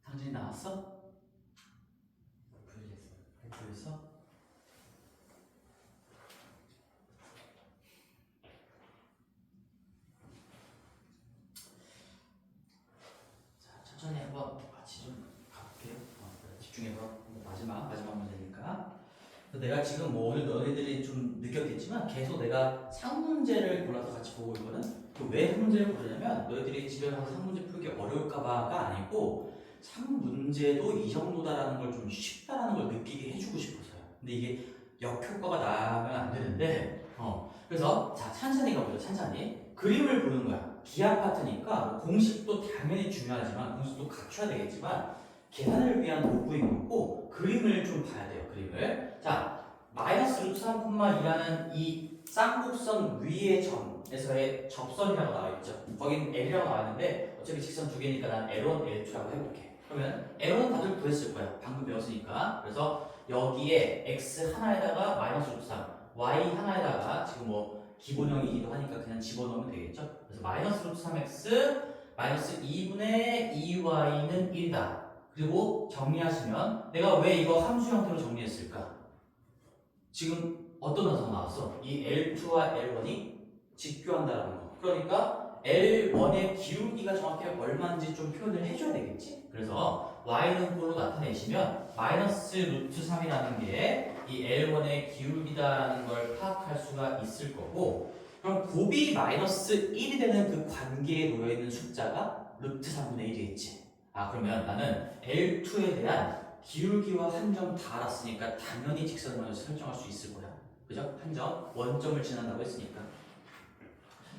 당진이 나왔어? 풀렸어? 자, 천천히 한번 같이 좀 가볼게요. 집중해서 마지막 문제니까. 그래서 내가 지금 뭐 오늘 너희들이 좀 느꼈겠지만 계속 내가 상문제를 골라서 같이 보고 있거든. 왜 상문제를 고르냐면 너희들이 집에 가서 상문제 풀기 어려울까봐가 아니고 상문제도 이 정도다라는 걸 좀 쉽다라는 걸 느끼게 해주고 싶어서요. 근데 이게 역효과가 나면 안 되는데, 그래서 자 찬찬히 가보죠. 찬찬히 그림을 보는 거야. 기하 파트니까 뭐 공식도 당연히 중요하지만 공식도 갖춰야 되겠지만 계산을 위한 도구인 거고 그림을 좀 봐야 돼요. 그림을. 자 마이너스 루트 3,2라는 이 쌍곡선 위의 점에서의 접선이라고 나와 있죠. 거긴 L이라고 나와 있는데 어차피 직선 두 개니까 난 L1, L2라고 해볼게. 그러면 L은 다들 구했을 거야. 방금 배웠으니까. 그래서 여기에 X 하나에다가 마이너스 루트 3, Y 하나에다가 지금 뭐 기본형이기도 하니까 그냥 집어넣으면 되겠죠. 그래서 마이너스 루트 3X 마이너스 2분의 2Y는 1이다. 그리고 정리하시면 내가 왜 이거 함수 형태로 정리했을까? 지금 어떤 단서가 나왔어? 이 L2와 L1이 직교한다라는 거. 그러니까 L1의 기울기가 정확히 얼마인지 좀 표현을 해줘야 되겠지? 그래서 Y는 꼴로 나타내시면 마이너스 루트 3이라는 게 이 L1의 기울기다라는 걸 파악할 수가 있을 거고 그럼 곱이 마이너스 1이 되는 그 관계에 놓여있는 숫자가 루트 3분의 1이겠지. 아 그러면 나는 L2에 대한 기울기와 한 점 다 알았으니까 당연히 직선을 설정할 수 있을 거야. 그죠? 한 점, 원점을 지난다고 했으니까.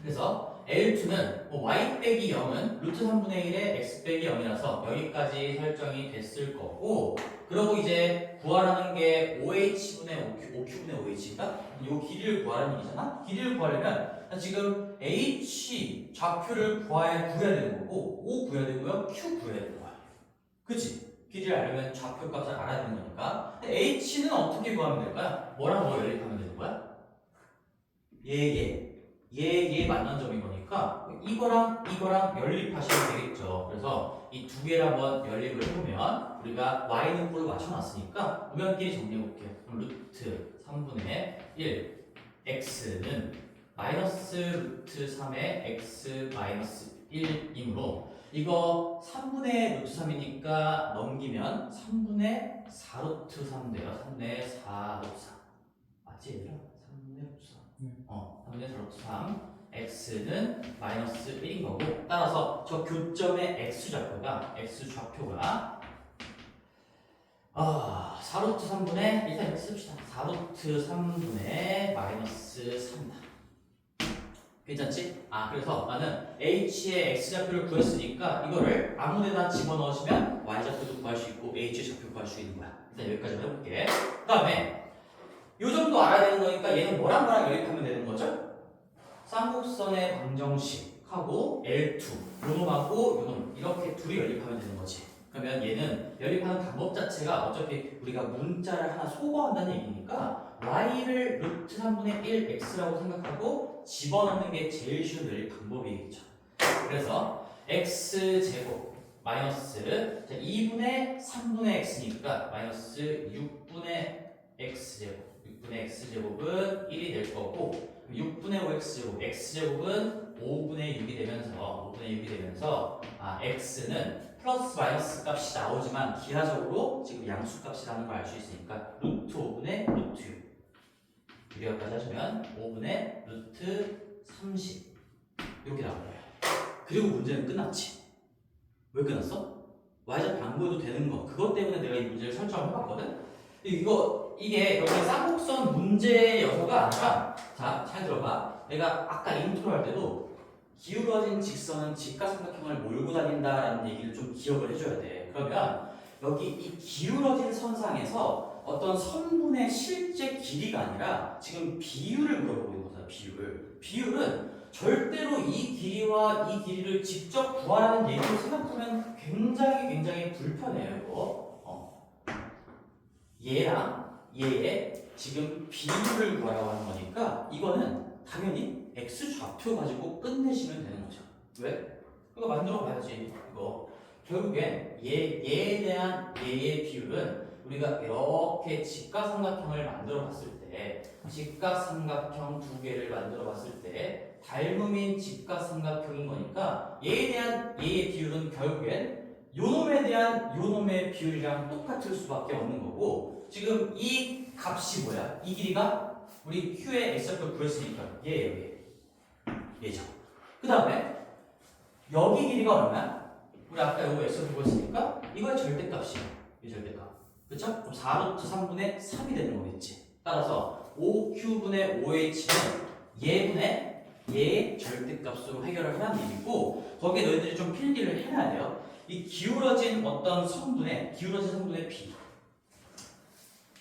그래서 L2는 뭐 y 빼기 0은 루트 3분의 1에 x 빼기 0이라서 여기까지 설정이 됐을 거고 그러고 이제 구하라는 게 5h분의 5q분의 5h인가? 이 길이를 구하라는 얘기잖아? 길이를 구하려면 지금 h 좌표를 구해야 되는 거고 O 구해야 되고요 q 구해야 되는 거야. 그치? 길이를 알려면 좌표 값을 알아야 되는 거니까 h는 어떻게 구하면 될까요? 뭐랑 뭐 연립하면 되는 거야? 얘 만난 점인 거니까 이거랑 연립하시면 되겠죠. 그래서 이 두 개를 한번 연립을 해보면 우리가 y는 꼴로 맞춰놨으니까 우변끼리 정리해볼게요. 그럼 루트 3분의 1 x는 마이너스 루트 3의 x 마이너스 1이므로 이거 3분의 루트 3이니까 넘기면 3분의 4 루트 3 돼요. 3분의 4 루트 3 맞지 얘들아? 3분의 루트 3 3분의 4 루트 3 x는 마이너스 1인 거고 따라서 저 교점의 x좌표가 4루트 3분의 일단 이렇게 씁시다. 4루트 3분의 마이너스 3이다. 괜찮지? 그래서 나는 h의 x좌표를 구했으니까 이거를 아무 데나 집어넣으시면 y좌표도 구할 수 있고 h의 좌표 구할 수 있는 거야. 일단 여기까지만 해볼게. 그 다음에 요 정도 알아야 되는 거니까 얘는 뭐랑 뭐랑 연립하면 되는 거죠? 쌍곡선의 방정식하고 L2 요놈하고 요놈 이렇게 둘이 연립하면 되는 거지. 그러면 얘는 연립하는 방법 자체가 어차피 우리가 문자를 하나 소거한다는 얘기니까 y를 루트 3분의 1x라고 생각하고 집어넣는 게 제일 쉬운 연립 방법이겠죠. 그래서 x제곱 마이너스 2분의 3분의 x니까 마이너스 6분의 x제곱 6분의 x제곱은 1이 될 거고 6분의 5x제곱 x제곱은 5분의 6이 되면서 x는 플러스 마이너스 값이 나오지만 기하적으로 지금 양수값이라는 걸 알 수 있으니까 루트 5분의 루트 6 여기까지 하시면 5분의 루트 30 이렇게 나올 거예요. 그리고 문제는 끝났지. 왜 끝났어? y좌표 안 구해도 되는 거 그것 때문에 내가 이 문제를 설정을 해봤거든. 이게 여기 쌍곡선 문제여서가 아니라 자, 잘 들어봐. 내가 아까 인트로 할 때도 기울어진 직선은 직각삼각형을 몰고 다닌다라는 얘기를 좀 기억을 해줘야 돼. 그러면 여기 이 기울어진 선상에서 어떤 선분의 실제 길이가 아니라 지금 비율을 물어보고 있는 거잖아. 비율은 절대로 이 길이와 이 길이를 직접 구하라는 얘기를 생각하면 굉장히 불편해요. 이거. 얘랑 얘의 지금 비율을 구하라고 하는 거니까 이거는 당연히 x 좌표 가지고 끝내시면 되는 거죠. 왜? 그거 만들어 봐야지. 이거 결국엔 얘에 대한 얘의 비율은 우리가 이렇게 직각삼각형을 만들어 봤을 때 직각삼각형 두 개를 만들어 봤을 때 닮음인 직각삼각형인 거니까 얘에 대한 얘의 비율은 결국엔 요놈에 대한 요놈의 비율이랑 똑같을 수밖에 없는 거고 지금 이 값이 뭐야? 이 길이가 우리 Q의 x좌표 구했으니까 얘죠. 그 다음에 여기 길이가 얼마야? 우리 아까 요거 x좌표 구했으니까 이거의 절대값이야. 이 절대값. 그쵸? 그럼 4루트 3분의 3이 되는 거겠지. 따라서 5Q분의 5H는 얘의 절대값으로 해결을 하라는 얘기고 거기에 너희들이 좀 필기를 해놔야 돼요. 이 기울어진 어떤 성분의 비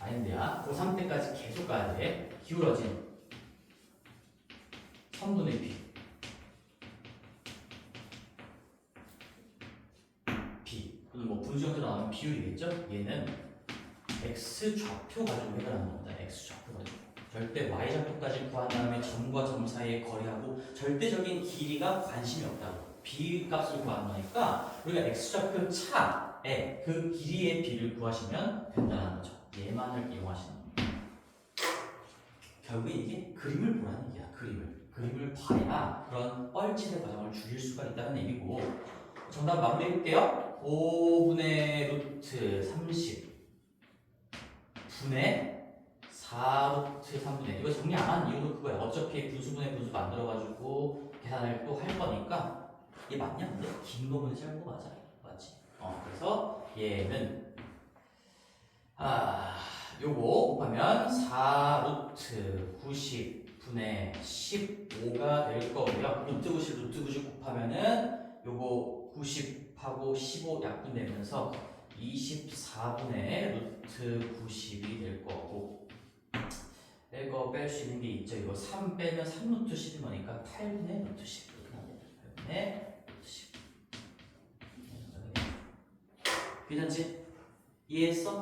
아닌데야 고3 때까지 계속 가야 돼. 기울어진 성분의 비 또는 뭐 분수형태로 나오는 비율이겠죠? 얘는 x 좌표 가지고 해결하는 겁니다. x 좌표 가지고 절대 y 좌표까지 구한 다음에 점과 점 사이의 거리하고 절대적인 길이가 관심이 없다고 비값을 구하는 거니까 우리가 x좌표 차에 그 길이의 비를 구하시면 된다는 거죠. 얘만을 이용하시는 겁니다. 결국 이게 그림을 보라는 얘기야. 그림을 봐야 그런 뻘짓의 과정을 줄일 수가 있다는 얘기고 정답 마무리해볼게요. 5분의 루트 30 분의 4루트 3분의 이거 정리 안 하는 이유도 그거야. 어차피 분수분의 분수 만들어가지고 계산을 또 할 거니까 얘 맞냐? 근데 긴 거분의 짧은 거 맞아? 맞지? 그래서 얘는 요거 곱하면 4루트 90분의 15가 될 거고요. 루트 90 곱하면은 요거 90하고 15 약분되면서 24분의 루트 90이 될 거고 이거 뺄 수 있는 게 있죠. 이거 3 빼면 3루트 10인 거니까 8분의 루트 10 이렇게 나옵니다. 8분의 괜찮지? 이해했어?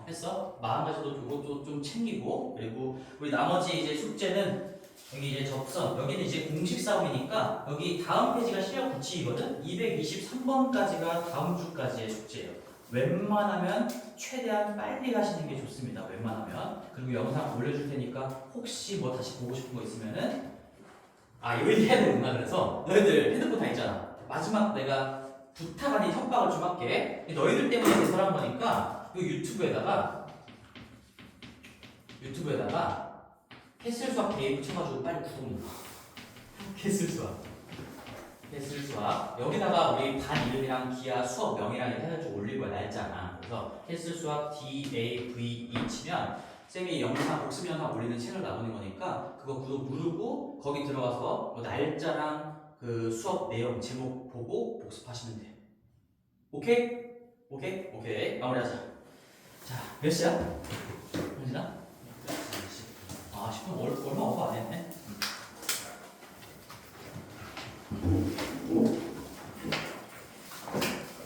했어? 마음가짐도 그것도 좀 챙기고 그리고 우리 나머지 이제 숙제는 여기 이제 접선 여기는 이제 공식 싸움이니까 여기 다음 페이지가 실력 붙이기거든. 223번까지가 다음 주까지의 숙제예요. 웬만하면 최대한 빨리 가시는 게 좋습니다. 웬만하면 그리고 영상 올려줄 테니까 혹시 뭐 다시 보고 싶은 거 있으면은 여기 해야 되는구나. 그래서 너희들 핸드폰 다 있잖아. 마지막 내가 부탁 아닌 협박을 좀 할게. 너희들 때문에 개설한 거니까 이 유튜브에다가 캐슬 수학 데이 붙여가지고 빨리 구독 눌러. 캐슬 수학 여기다가 우리 반 이름이랑 기하 수업 명이랑 이렇게 해가지고 올릴 거야. 날짜랑. 그래서 캐슬 수학 DAVE 치면 쌤이 영상 복습 영상 올리는 채널 나오는 거니까 그거 구독 누르고 거기 들어가서 뭐 날짜랑 그 수업 내용 제목 보고 복습하시면 돼요. 오케이? 오케이? 오케이. 마무리하자. 자, 몇 시야? 현진아? 아, 10분 얼마 오버 안 했네.